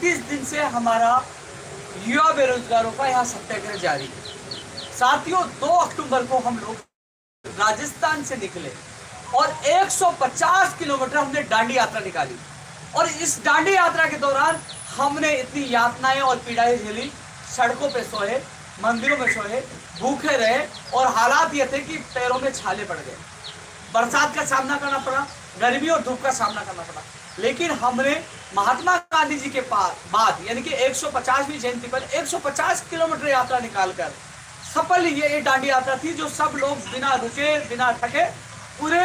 31 दिन से हमारा युवा बेरोजगारों का यहाँ सत्याग्रह जारी है। साथियों, 2 अक्टूबर को हम लोग राजस्थान से निकले और 150 किलोमीटर हमने दांडी यात्रा निकाली और इस दांडी यात्रा के दौरान हमने इतनी यातनाएं और पीड़ाएं झेली। सड़कों पे सोए, मंदिरों में सोए, भूखे रहे और हालात ये थे कि पैरों में छाले पड़ गए। बरसात का सामना करना पड़ा, गर्मी और धूप का सामना करना पड़ा, लेकिन हमने महात्मा गांधी जी के बाद यानी कि 150वीं जयंती पर 150 किलोमीटर यात्रा निकालकर सफल ये दांडी यात्रा थी, जो सब लोग बिना रुके बिना थके पूरे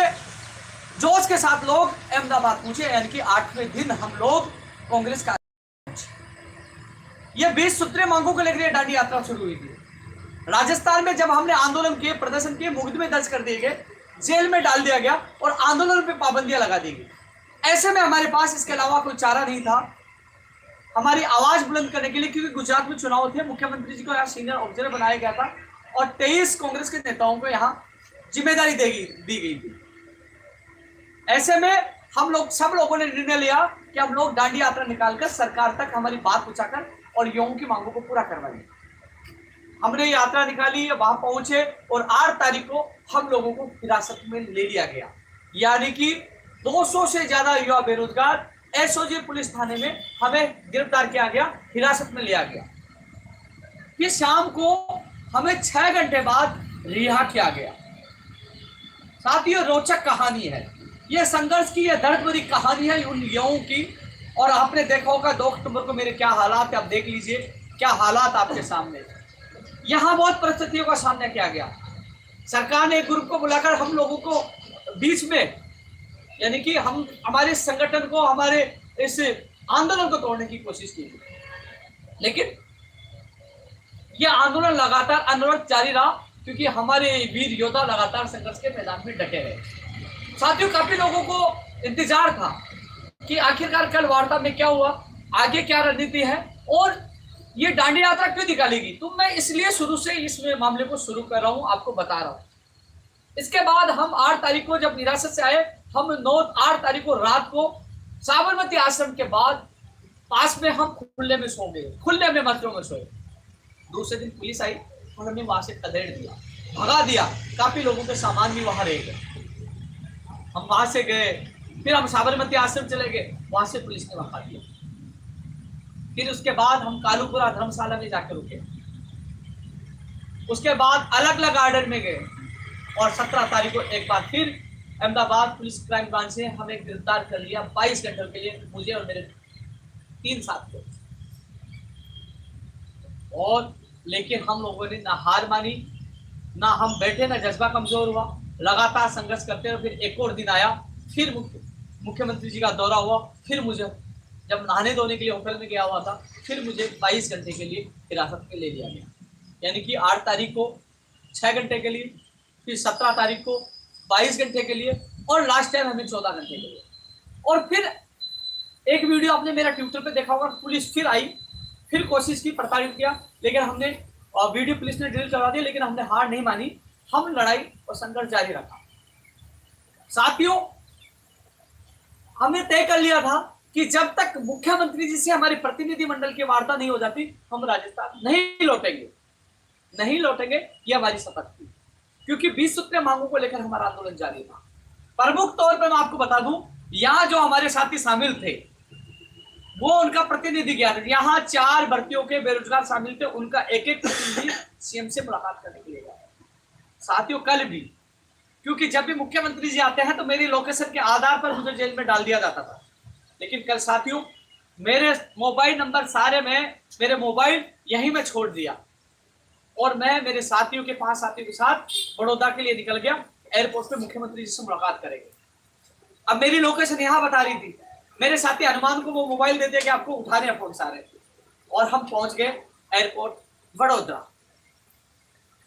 जोश के साथ लोग अहमदाबाद पहुंचे। यानी कि 8वें दिन हम लोग कांग्रेस का ये 20 सूत्रीय मांगों को लेकर दांडी यात्रा शुरू हुई थी। राजस्थान में जब हमने आंदोलन किए, प्रदर्शन किए, मुकदमे दर्ज कर दिए गए, जेल में डाल दिया गया और आंदोलन पे पाबंदियां लगा दी गई। ऐसे में हमारे पास इसके अलावा कोई चारा नहीं था हमारी आवाज बुलंद करने के लिए, क्योंकि गुजरात में चुनाव थे। मुख्यमंत्री जी को यहाँ सीनियर ऑब्जर्वर बनाया गया था और 23 कांग्रेस के नेताओं को यहाँ जिम्मेदारी दी गई थी। ऐसे में हम लोग सब लोगों ने निर्णय लिया कि हम लोग दांडी यात्रा निकालकर सरकार तक हमारी बात पहुंचाकर और युवाओं की मांगों को पूरा करवाएंगे। हमने यात्रा निकाली, वहां पहुंचे और 8 तारीख को हम लोगों को हिरासत में ले लिया गया। यानी कि 200 से ज्यादा युवा बेरोजगार एसओजी पुलिस थाने में हमें गिरफ्तार किया गया, हिरासत में लिया गया। फिर शाम को हमें 6 घंटे बाद रिहा किया गया। साथियों, रोचक कहानी है यह संघर्ष की, यह दर्द भरी कहानी है उन युवाओं की। और आपने देखा होगा 2 अक्टूबर को मेरे क्या हालात है, आप देख लीजिए क्या हालात आपके सामने। यहाँ बहुत परिस्थितियों का सामना किया गया। सरकार ने एक ग्रुप को बुलाकर हम लोगों को बीच में, यानी कि हम हमारे संगठन को, हमारे इस आंदोलन को तोड़ने की कोशिश की, लेकिन यह आंदोलन लगातार अनवरत जारी रहा, क्योंकि हमारे वीर योद्धा लगातार संघर्ष के मैदान में डटे रहे। साथियों, काफी लोगों को इंतजार था कि आखिरकार कल वार्ता में क्या हुआ, आगे क्या रणनीति है और ये दांडी यात्रा क्यों निकालेगी। तो मैं इसलिए शुरू से इस मामले को शुरू कर रहा हूं, आपको बता रहा हूं। इसके बाद हम 8 तारीख को जब हिरासत से आए, हम 8 तारीख को रात को साबरमती आश्रम के बाद पास में हम खुले में सो गए, खुले में मंत्रों में सोए। दूसरे दिन पुलिस आई और हमें वहां से खदेड़ दिया, भगा दिया। काफी लोगों के सामान भी वहां रह गए। हम वहां से गए, फिर हम साबरमती आश्रम चले गए, वहां से पुलिस ने भगा दिया। फिर उसके बाद हम कालूपुरा धर्मशाला में जाकर रुके। उसके बाद अलग अलग आर्डर में गए और 17 तारीख को एक बार फिर अहमदाबाद पुलिस क्राइम ब्रांच से हमें गिरफ्तार कर लिया 22 घंटों के लिए, मुझे और मेरे 3 साथियों। और लेकिन हम लोगों ने ना हार मानी, ना हम बैठे, ना जज्बा कमजोर हुआ, लगातार संघर्ष करते हुए फिर एक और दिन आया। फिर मुख्यमंत्री जी का दौरा हुआ। फिर मुझे जब नहाने धोने के लिए होटल में गया हुआ था, फिर मुझे 22 घंटे के लिए हिरासत में ले लिया गया। यानी कि 8 तारीख को 6 घंटे के लिए, फिर 17 तारीख को 22 घंटे के लिए और लास्ट टाइम हमें 14 घंटे के लिए। और फिर एक वीडियो आपने मेरा ट्विटर पे देखा होगा, पुलिस फिर आई, फिर कोशिश की, प्रताड़ित किया, लेकिन हमने वीडियो पुलिस ने डिलीट करवा दिया, लेकिन हमने हार नहीं मानी। हम लड़ाई और संघर्ष जारी रखा। साथियों, हमने तय कर लिया था कि जब तक मुख्यमंत्री जी से हमारी प्रतिनिधि मंडल की वार्ता नहीं हो जाती, हम राजस्थान नहीं लौटेंगे। ये हमारी शपथ थी, क्योंकि 20 सूत्रीय मांगों को लेकर हमारा आंदोलन जारी था। प्रमुख तौर पर मैं आपको बता दूं, यहाँ जो हमारे साथी शामिल थे वो उनका प्रतिनिधि गया था। यहाँ 4 भर्तियों के बेरोजगार शामिल थे, उनका एक प्रतिनिधि सीएम से मुलाकात करने के लिए गया। साथियों, कल भी, क्योंकि जब भी मुख्यमंत्री जी आते हैं तो मेरी लोकेशन के आधार पर मुझे जेल में डाल दिया जाता था, लेकिन कल साथियों मेरे मोबाइल नंबर सारे में, मेरे मोबाइल यहीं में छोड़ दिया और मैं मेरे साथियों के साथ बड़ौदा के लिए निकल गया। एयरपोर्ट पे मुख्यमंत्री जी से मुलाकात करेंगे। अब मेरी लोकेशन यहाँ बता रही थी, मेरे साथी हनुमान को वो मोबाइल देते कि आपको उठाने पहुंचा रहे थे, और हम पहुंच गए एयरपोर्ट वडोदरा।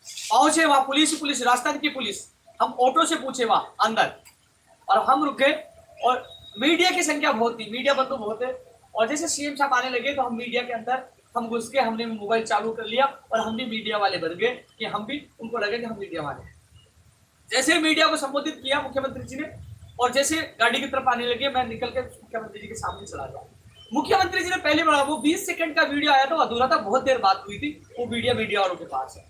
पहुंचे वहां पुलिस राजस्थान की पुलिस, हम ऑटो से पूछे वहां अंदर, और हम रुके और मीडिया की संख्या बहुत थी, मीडिया बंधु बहुत है। और जैसे सीएम साहब आने लगे तो हम मीडिया के अंदर हम घुस के, हमने मोबाइल चालू कर लिया और हम भी मीडिया वाले बन गए कि हम भी, उनको लगे कि हम मीडिया वाले। जैसे मीडिया को संबोधित किया मुख्यमंत्री जी ने और जैसे गाड़ी की तरफ आने लगे, मैं निकल के मुख्यमंत्री जी के सामने चला गया। मुख्यमंत्री जी ने पहले बढ़ा, वो 20 सेकंड का वीडियो आया था, अधूरा था, बहुत देर बात हुई थी, वो वीडियो मीडिया वालों के पास है।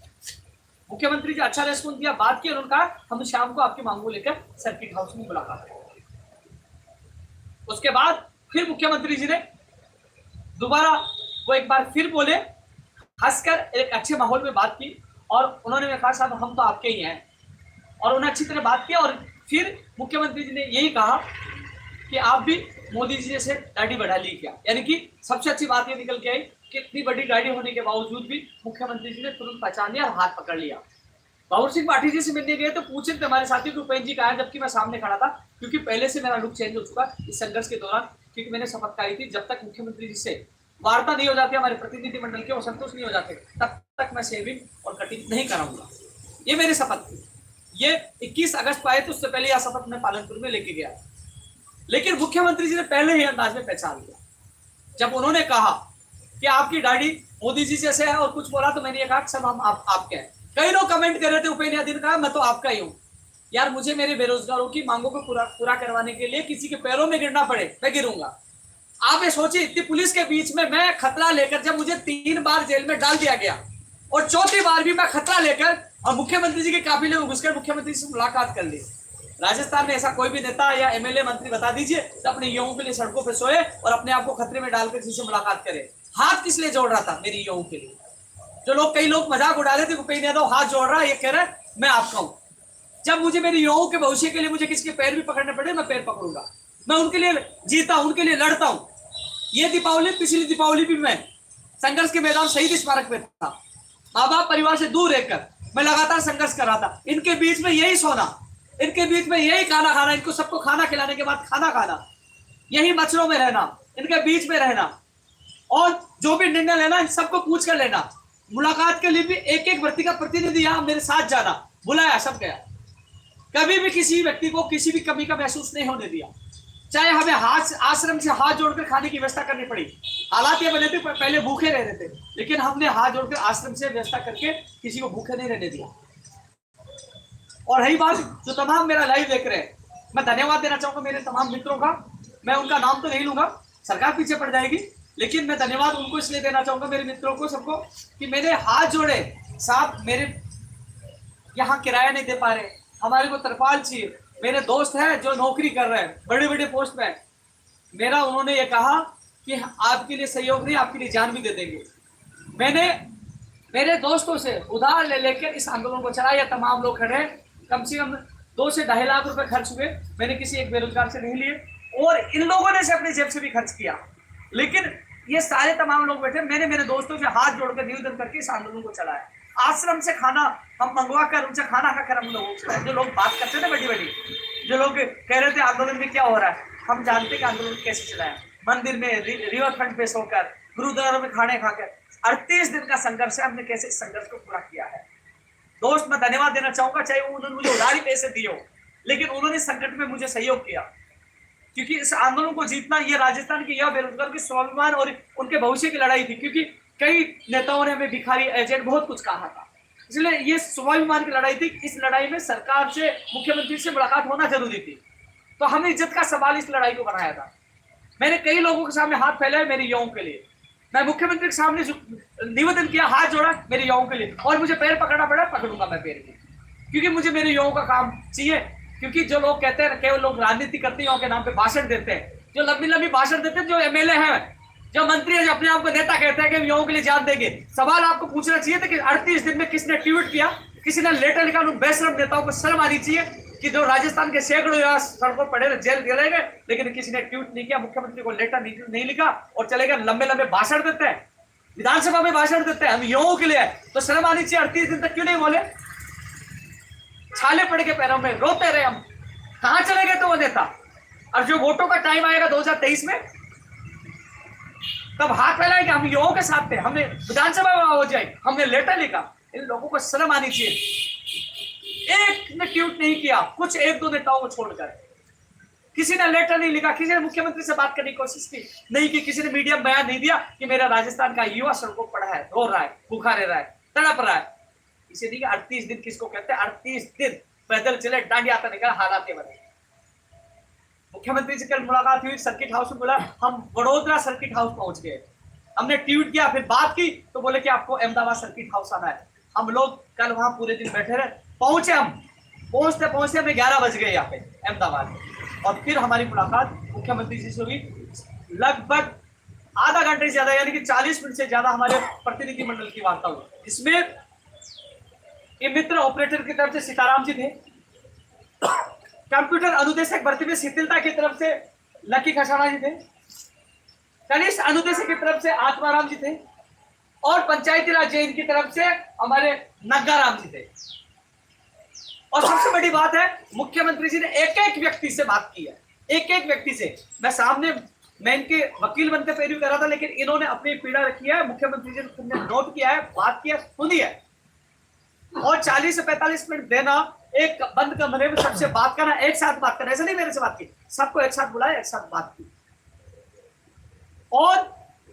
मुख्यमंत्री जी अच्छा रेस्पॉन्स दिया, बात की, और उन्होंने कहा हम शाम को आपकी मांगों लेकर सर्किट हाउस में मुलाकात करेंगे। उसके बाद फिर मुख्यमंत्री जी ने दोबारा वो एक बार फिर बोले, हंसकर एक अच्छे माहौल में बात की, और उन्होंने कहा साहब हम तो आपके ही हैं, और उन्हें अच्छी तरह बात किया। और फिर मुख्यमंत्री जी ने यही कहा कि आप भी मोदी जी से दाढ़ी बढ़ा ली क्या, यानी कि सबसे अच्छी बात ये निकल के आई कि इतनी बड़ी दाढ़ी होने के बावजूद भी मुख्यमंत्री जी ने तुरंत पहचान लिया और हाथ पकड़ लिया। बाबूर सिंह पाठी जी से मिलने गए तो पूछे थे हमारे साथी को उपेंद्र जी कहा, जबकि मैं सामने खड़ा था, क्योंकि पहले से मेरा लुक चेंज हो चुका इस संघर्ष के दौरान, क्योंकि मैंने शपथ खाई थी जब तक मुख्यमंत्री जी से वार्ता नहीं हो जाती, हमारे प्रतिनिधिमंडल के वो संतुष्ट नहीं हो जाते, तब तक मैं शेविंग और कटिंग नहीं कराऊंगा। ये मेरी शपथ थी। ये 21 अगस्त को आए तो उससे पहले यह शपथ मैं पालनपुर में लेके गया, लेकिन मुख्यमंत्री जी ने पहले ही अंदाज में पहचान लिया। जब उन्होंने कहा कि आपकी दाढ़ी मोदी जी जैसे है और कुछ बोला, तो मैंने ये कहा सब हम आपके हैं। कई लोग कमेंट कर रहे थे, उपेंद्र यादव ने कहा मैं तो आपका ही हूं। यार मुझे मेरे बेरोजगारों की मांगों को पूरा करवाने के लिए किसी के पैरों में गिरना पड़े, मैं गिरूंगा। आप ये सोचिए, इतनी पुलिस के बीच में मैं खतरा लेकर, जब मुझे 3 बार जेल में डाल दिया गया और चौथी बार भी मैं खतरा लेकर और मुख्यमंत्री जी के काफिले में घुसकर मुख्यमंत्री से मुलाकात कर ली। राजस्थान में ऐसा कोई भी नेता या एमएलए मंत्री बता दीजिए तो अपने युवाओं के लिए सड़कों पर सोए और अपने आप को खतरे में डालकर किसी से मुलाकात करे। हाथ किस लिए जोड़ रहा था? मेरी युवाओं के लिए। जो लोग, कई लोग मजाक उड़ा रहे थे, उपेंद्र यादव हाथ जोड़ रहा है, ये कह रहा है मैं आपका हूं। जब मुझे मेरी युवाओं के भविष्य के लिए मुझे किसी के पैर भी पकड़ने पड़े, मैं पैर पकड़ूंगा। मैं उनके लिए जीता हूं, उनके लिए लड़ता हूं। ये दीपावली, पिछली दीपावली भी मैं संघर्ष के मैदान शहीद स्मारक में था, माँ बाप परिवार से दूर रहकर मैं लगातार संघर्ष कर रहा था। इनके बीच में यही सोना, इनके बीच में यही खाना खाना, इनको सबको खाना खिलाने के बाद खाना खाना, यही मच्छरों में रहना, इनके बीच में रहना, और जो भी निर्णय लेना इन सबको पूछ कर लेना। मुलाकात के लिए भी एक एक व्यक्ति का प्रतिनिधि यहाँ मेरे साथ जाना, बुलाया, सब गया। कभी भी किसी व्यक्ति को किसी भी कमी का महसूस नहीं होने दिया। चाहे हमें आश्रम से हाथ जोड़कर खाने की व्यवस्था करनी पड़ी, हालात ये बने थे पहले भूखे रह रहे थे, लेकिन हमने हाथ जोड़कर आश्रम से व्यवस्था करके किसी को भूखे नहीं रहने दिया। और रही बात, जो तमाम मेरा लाइव देख रहे हैं, मैं धन्यवाद देना चाहूंगा मेरे तमाम मित्रों का। मैं उनका नाम तो नहीं लूंगा, सरकार पीछे पड़ जाएगी, लेकिन मैं धन्यवाद उनको इसलिए देना चाहूंगा, मेरे मित्रों को, सबको, कि मैंने हाथ जोड़े। साहब मेरे यहाँ किराया नहीं दे पा रहे, हमारे को तरपाल चाहिए। मेरे दोस्त हैं जो नौकरी कर रहे हैं, बड़े बड़े पोस्ट पे, मेरा उन्होंने ये कहा कि आपके लिए सहयोग नहीं, आपके लिए जान भी दे देंगे। मैंने मेरे दोस्तों से उधार ले लेकर इस आंदोलन को चलाया। तमाम लोग खड़े, कम से कम 2 से 2.5 लाख रुपए खर्च हुए। मैंने किसी एक बेरोजगार से नहीं लिए, और इन लोगों ने से अपनी जेब से भी खर्च किया। लेकिन ये सारे तमाम लोग बैठे, मैंने मेरे दोस्तों से हाथ जोड़कर निवेदन करके इस आंदोलन को चलाया। आश्रम से खाना हम मंगवा कर उनसे खाना खाकर हम लोगों को, जो लोग बात करते थे बड़ी बड़ी, जो लोग कह रहे थे आंदोलन में क्या हो रहा है, हम जानते कि आंदोलन कैसे चलाया। मंदिर में रिवर फ्रंट पे सोकर, गुरुद्वारों में खाने खाकर 38 दिन का संघर्ष है, हमने कैसे संघर्ष को पूरा किया है। दोस्त, मैं धन्यवाद देना चाहूंगा, चाहे उन्होंने मुझे उधारी पैसे दिए हो, लेकिन उन्होंने संकट में मुझे सहयोग किया, क्योंकि इस आंदोलन को जीतना ये राजस्थान के यह बेरोजगार के स्वाभिमान और उनके भविष्य की लड़ाई थी। क्योंकि कई नेताओं ने हमें भिखारी, एजेंट, बहुत कुछ कहा था, इसलिए ये स्वाभिमान की लड़ाई थी। इस लड़ाई में सरकार से, मुख्यमंत्री से मुलाकात होना जरूरी थी, तो हमने इज्जत का सवाल इस लड़ाई को बनाया था। मैंने कई लोगों के सामने हाथ फैलाए मेरे युवाओं के लिए, मैं मुख्यमंत्री के सामने निवेदन किया, हाथ जोड़ा मेरे युवाओं के लिए, और मुझे पैर पकड़ना पड़ा, पकड़ूंगा मैं पैर भी, क्योंकि मुझे मेरे युवाओं का काम चाहिए। क्योंकि जो लोग कहते हैं, केवल लोग राजनीति करते हैं, के नाम पे भाषण देते हैं, जो लंबी लंबी भाषण देते हैं, जो एमएलए हैं, जो मंत्री है, जो अपने आप को नेता कहते हैं कि हम युवाओं के लिए जान देंगे। सवाल आपको पूछना चाहिए था कि 38 दिन में किसने ट्वीट किया, किसी ने लेटर लिखा? उन बेशरम नेताओं को शर्म आनी चाहिए कि जो राजस्थान के सैकड़ों युवा सड़कों पड़े रहे, जेल गए, लेकिन किसी ने ट्वीट नहीं किया, मुख्यमंत्री को लेटर नहीं लिखा, और चले गए लंबे लंबे भाषण देते हैं, विधानसभा में भाषण देते हैं हम युवाओं के लिए, तो शर्म आनी चाहिए। 38 दिन तक क्यों नहीं बोले? छाले पड़ के पैरों में रोते रहे हम, कहां चले गए तो वो नेता? और जो वोटों का टाइम आएगा 2023 में, तब हाथ फैलाएंगे, हम युवाओं के साथ थे, हमने विधानसभा में हो जाए, हमने लेटर लिखा। इन लोगों को शर्म आनी चाहिए। एक ने ट्वीट नहीं किया, कुछ 1-2 नेताओं को छोड़कर, किसी ने लेटर नहीं लिखा, किसी ने मुख्यमंत्री से बात करने की कोशिश की नहीं की, किसी ने मीडिया में बयान नहीं दिया कि मेरा राजस्थान का युवा सड़कों पर पड़ा है, रो रहा है, भूखा रह रहा है, तड़प रहा है। इसे नहीं कि 38 दिन किसको कहते हैं? 38 दिन पैदल चले, डांडिया आता निकला, हालात बने। मुख्यमंत्री से कल मुलाकात हुई, सर्किट हाउस में बोला हम वडोदरा सर्किट हाउस पहुंच गए। हमने ट्वीट किया, फिर बात की तो बोले कि आपको अहमदाबाद सर्किट हाउस आना है। हम लोग कल वहां पूरे दिन बैठे रहे, पहुंचे हम, पहुंचते पहुंचते हमें 11 बज गए यहाँ पे अहमदाबाद में। और फिर हमारी मुलाकात मुख्यमंत्री जी से हुई, लगभग आधा घंटे से ज्यादा, यानी कि 40 मिनट से ज्यादा हमारे प्रतिनिधि मंडल की वार्ता हुई। इसमें ये मित्र ऑपरेटर की तरफ से सीताराम जी थे, कंप्यूटर अनुदेशक भर्ती में शिथिलता की तरफ से लकी खसाना जी थे, कनिष्ठ अनुदेशक की तरफ से आत्माराम जी थे, और पंचायती राज जैन की तरफ से हमारे नग्गाराम जी थे। और सबसे बड़ी बात है, मुख्यमंत्री जी ने एक एक व्यक्ति से बात की है, एक एक व्यक्ति से। मैं सामने, मैं इनके वकील बनकर पैरवी कर रहा था, लेकिन इन्होंने अपनी पीड़ा रखी है, मुख्यमंत्री जी ने नोट किया है, बात किया, सुनी है। और 40 से 45 मिनट देना, एक बंद कमरे में सबसे बात करना, एक साथ बात करना, ऐसा नहीं मेरे से बात की, सबको एक साथ बुलाया, एक साथ बात की। और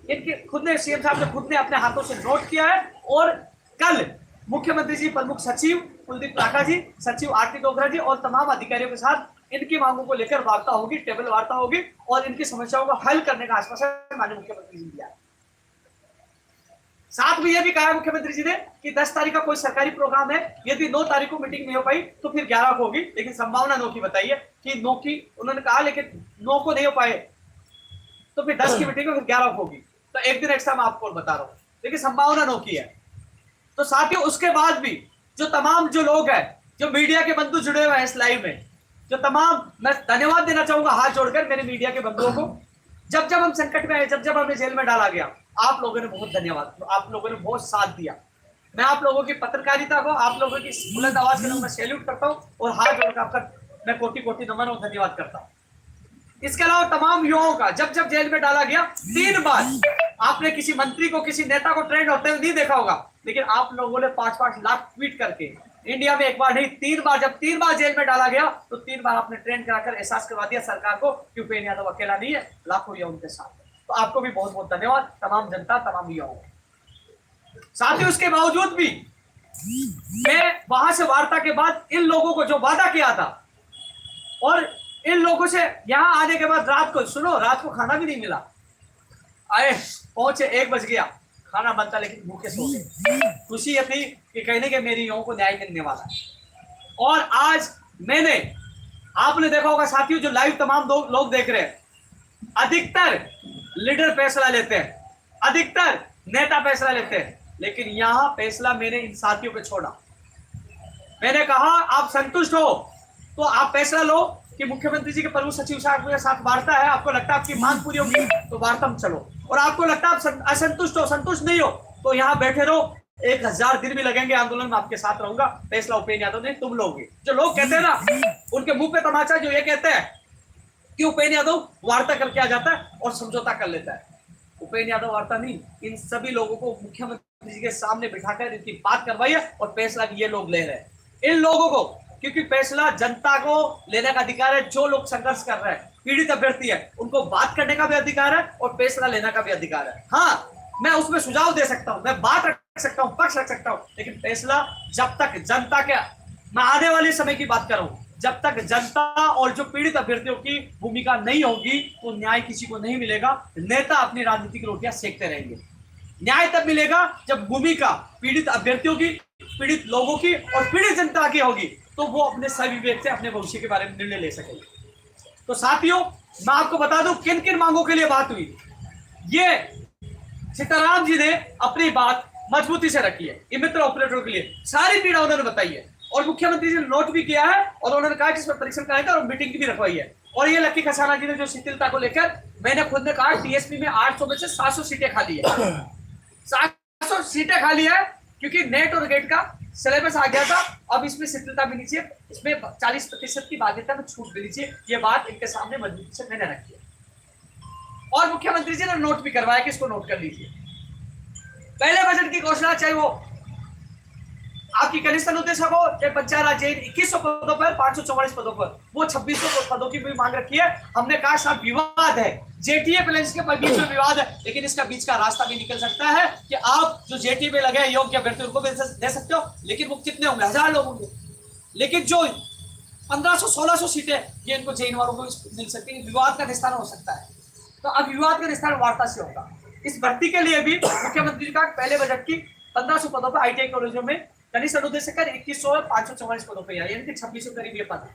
इनके खुद ने, सीएम साहब ने खुद ने अपने हाथों से नोट किया है। और कल मुख्यमंत्री जी, प्रमुख सचिव कुलदीप राठा जी, सचिव आरती डोगरा जी और तमाम अधिकारियों के साथ इनकी मांगों को लेकर वार्ता होगी, टेबल वार्ता होगी, और इनकी समस्याओं को हल करने का आश्वासन माननीय मुख्यमंत्री जी ने दिया। साथ में यह भी कहा मुख्यमंत्री जी ने कि 10 तारीख का कोई सरकारी प्रोग्राम है, यदि 9 तारीख को मीटिंग नहीं हो पाई तो फिर 11 को होगी, लेकिन संभावना 9 की बताइए कि 9 की उन्होंने कहा, लेकिन 9 को नहीं हो पाए तो फिर 10 की मीटिंग फिर 11 को होगी। तो एक दिन एक्स्ट्रा मैं आपको बता रहा हूं, लेकिन संभावना 9 की है। तो साथियों, उसके बाद भी जो तमाम जो लोग हैं, जो मीडिया के बंधु जुड़े हुए हैं इस लाइव में, जो तमाम, मैं धन्यवाद देना चाहूंगा हाथ जोड़कर मेरे मीडिया के बंधुओं को। जब जब हम संकट में आए, जब जब हमें जेल में डाला गया, आप लोगों ने बहुत धन्यवाद, आप लोगों ने बहुत साथ दिया। मैं आप लोगों की पत्रकारिता को, आप लोगों की बुलंद आवाज को मैं सैल्यूट करता हूं और हाथ जोड़कर आपका मैं कोटि कोटि नमन और धन्यवाद करता हूं। इसके अलावा तमाम युवाओं का, जब जब जेल में डाला गया, 3 बार आपने किसी मंत्री को, किसी नेता को ट्रेंड होते हुए नहीं देखा होगा, लेकिन आप लोगों ने 5-5 लाख ट्वीट करके इंडिया में एक बार नहीं 3 बार, जब 3 बार जेल में डाला गया तो 3 बार आपने ट्रेंड कराकर एहसास करवा दिया सरकार को कि उपेंद्र यादव अकेला नहीं है, लाखों युवा उनके साथ। तो आपको भी बहुत बहुत धन्यवाद, तमाम जनता, तमाम युवाओं। साथियों, उसके बावजूद भी मैं वहां से वार्ता के बाद इन लोगों को जो वादा किया था, और इन लोगों से यहां आने के बाद रात को, सुनो, रात को खाना भी नहीं मिला। आए पहुंचे 1 बज गया, खाना बनता, लेकिन भूखे सो गए। खुशी ये थी कि कहने के मेरी युवाओं को न्याय मिलने वाला है। और आज मैंने, आपने देखा होगा साथियों, जो लाइव तमाम लोग देख रहे हैं, अधिकतर लीडर फैसला लेते हैं, अधिकतर नेता फैसला लेते हैं, लेकिन यहां फैसला मैंने इन साथियों पे छोड़ा। मैंने कहा आप संतुष्ट हो तो आप फैसला लो कि मुख्यमंत्री जी के प्रमुख सचिव साहब के साथ वार्ता है, आपको लगता है आपकी मांग पूरी होगी तो वार्ता में चलो, और आपको लगता है आप असंतुष्ट हो, संतुष्ट नहीं हो तो यहाँ बैठे रहो, 1000 दिन भी लगेंगे आंदोलन में आपके साथ रहूंगा, फैसला उपेंद्र यादव नहीं तुम लोगे। जो लोग कहते हैं ना, उनके मुंह पे तमाचा, जो ये कहते हैं कि उपेंद्र यादव वार्ता करके आ जाता है और समझौता कर लेता है, उपेंद्र यादव वार्ता नहीं, इन सभी लोगों को मुख्यमंत्री जी के सामने बिठाकर इनकी बात करवाई है और फैसला भी ये लोग ले रहे हैं। इन लोगों को, क्योंकि फैसला जनता को लेने का अधिकार है, जो लोग संघर्ष कर रहे हैं, पीड़ित अभ्यर्थी है, उनको बात करने का भी अधिकार है और फैसला लेने का भी अधिकार है। हाँ, मैं उसमें सुझाव दे सकता हूं, मैं बात रख सकता हूं, पक्ष रख सकता हूं, लेकिन फैसला जब तक जनता के, मैं आने वाले समय की बात कर रहा हूं, जब तक जनता और जो पीड़ित अभ्यर्थियों की भूमिका नहीं होगी तो न्याय किसी को नहीं मिलेगा। नेता अपनी राजनीतिक रोटियां सेकते रहेंगे। न्याय तब मिलेगा जब भूमिका पीड़ित अभ्यर्थियों की, पीड़ित लोगों की और पीड़ित जनता की होगी, तो वो अपने सही विवेक से अपने भविष्य के बारे में निर्णय ले सकेंगे। तो साथियों, मैं आपको बता दूं किन किन मांगों के लिए बात हुई। ये सीताराम जी ने अपनी बात मजबूती से रखी है, ये मित्र ऑपरेटरों के लिए सारी पीड़ा उन्होंने बताई है, और मुख्यमंत्री जी ने नोट भी किया है, और उन्होंने कहा कि इस पर परीक्षण कराएंगे और मीटिंग भी रखवाई है। और ये लकी खसाना जी ने जो शिथिलता को लेकर, मैंने खुद ने कहा टीएसपी में 800 में से 700 सीटें खाली है, 700 सीटें खाली है, क्योंकि नेट और गेट का सिलेबस आ गया था। अब इसमें शिथिलता मिलनी चाहिए, इसमें 40% की बाध्यता में छूट मिलनी चाहिए। ये बात इनके सामने मजबूती से मैंने रखी है, और मुख्यमंत्री जी ने नोट भी करवाया कि इसको नोट कर लीजिए। पहले बजट की घोषणा, चाहे वो आपकी कनिष्ठ अनुदेशक हो, चाहे पंचायत राज जैन, 2100 पदों पर, 544 पदों पर, वो 2600 पदों की भी मांग रखी है। हमने कहा साहब विवाद है, जेटीए प्लान्स के बीच में विवाद है, लेकिन इसका बीच का रास्ता भी निकल सकता है कि आप जो जेटीए में लगे योग्य अभ्यर्थी उनको भी दे सकते हो, लेकिन वो कितने होंगे, 1000 लोग होंगे। लेकिन जो 1500-1600 सीटें ये इनको जैन वालों को मिल सकती है। विवाद का निस्तारण हो सकता है। तो अब विवाद का निस्तारण वार्ता से होगा। इस भर्ती के लिए भी मुख्यमंत्री का पहले बजट की 1500 पदों पर ITI कॉलेजों में कनिष्ठ अनुदेश से कर 21,544 पदों पर, यानी कि 2600 करीब ये पद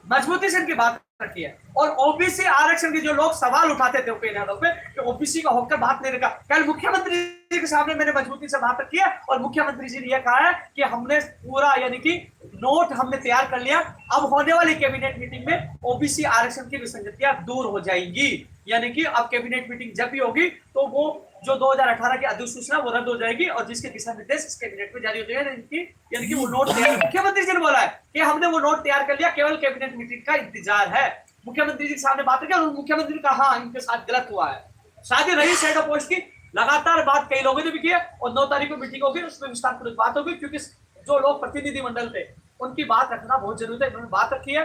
मजबूती से इनकी बात रखी है। और ओबीसी आरक्षण की जो लोग सवाल उठाते थे पे कि ओबीसी का होकर बात नहीं रखा, कल मुख्यमंत्री जी के सामने मैंने मजबूती से बात रखी है और मुख्यमंत्री जी ने यह कहा है कि हमने पूरा यानी कि नोट हमने तैयार कर लिया। अब होने वाली कैबिनेट मीटिंग में ओबीसी आरक्षण की विसंगतियां दूर हो जाएंगी, यानी कि अब कैबिनेट मीटिंग जब भी होगी तो वो जो 2018 की अधिसूचना वो रद्द हो जाएगी और जिसके दिशा निर्देश इस कैबिनेट में जारी हो जाएंगे, यानी कि वो नोट तैयार, मुख्यमंत्री जी ने बोला है कि हमने वो नोट तैयार कर लिया, केवल कैबिनेट मीटिंग का इंतजार है। मुख्यमंत्री जी के सामने बात रखी और मुख्यमंत्री ने कहा हाँ इनके साथ गलत हुआ है। शादी रही शैडो पोस्ट की लगातार बात कई लोगों ने भी की है और 9 तारीख को मीटिंग होगी, उसमें विस्तारपूर्वक बात होगी, क्योंकि जो लोग प्रतिनिधि मंडल थे उनकी बात रखना बहुत जरूरी है। उन्होंने बात रखी है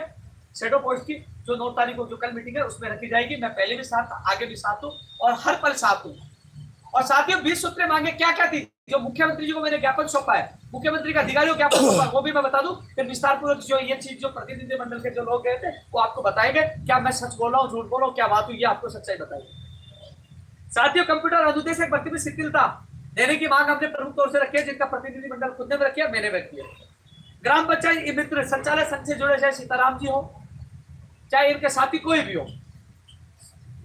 शैडो पोस्ट की, जो 9 तारीख को जो कल मीटिंग है उसमें रखी जाएगी। मैं पहले भी साथ था, आगे भी साथ हूँ और हर पल साथ हूँ। और साथियों 20 सूत्रें मांगे क्या क्या थी, जो मुख्यमंत्री जी को मैंने ज्ञापन सौंपा है, मुख्यमंत्री का अधिकारियों को ज्ञापन सौंपा, वो भी मैं बता दूं। फिर विस्तारपूर्वक जो ये चीज जो प्रतिनिधि मंडल के जो लोग गए थे वो आपको बताएंगे क्या मैं सच बोल रहा हूँ झूठ बोल रहा हूँ, क्या बात हुई, ये आपको सच्चाई बताएंगे। साथियों कंप्यूटर अनुदेशक भर्ती में शिथिलता देने की मांग हमने प्रमुख तौर से रखी है, जिनका प्रतिनिधि मंडल खुद ने रखी है, मैंने व्यक्त किया। ग्राम पंचायत मित्र संचालक संघ से जुड़े चाहे सीताराम जी हो चाहे इनके साथी कोई भी हो,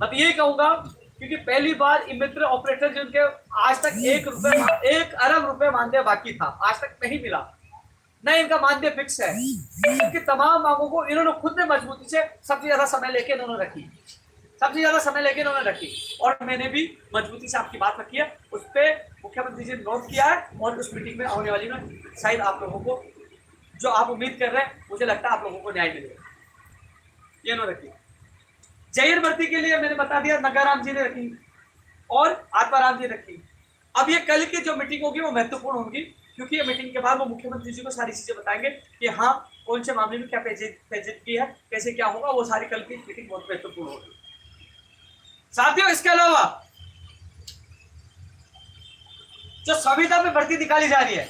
मैं यही कहूंगा क्योंकि पहली बार मित्र ऑपरेटर जिनके आज तक 1 अरब रुपए मानदेय बाकी था, आज तक नहीं मिला, न इनका मानदेय फिक्स है। इनकी तमाम मांगों को इन्होंने खुद ने मजबूती से सबसे ज्यादा समय लेके इन्होंने रखी, और मैंने भी मजबूती से आपकी बात रखी है। उस पर मुख्यमंत्री जी ने नोट किया है और उस मीटिंग में होने वाली में शायद आप लोगों को जो आप उम्मीद कर रहे हैं, मुझे लगता है आप लोगों को न्याय मिलेगा। ये इन्होंने रखी। जयिर भर्ती के लिए मैंने बता दिया नगाराम जी ने रखी और आत्माराम जी ने रखी। अब ये कल की जो मीटिंग होगी वो महत्वपूर्ण होगी, क्योंकि ये मीटिंग के बाद वो मुख्यमंत्री जी को सारी चीजें बताएंगे कि हाँ कौन से मामले में क्या पेचीदगी है, कैसे क्या होगा, वो सारी कल की मीटिंग बहुत महत्वपूर्ण होगी। साथियों इसके अलावा जो संविदा में भर्ती निकाली जा रही है,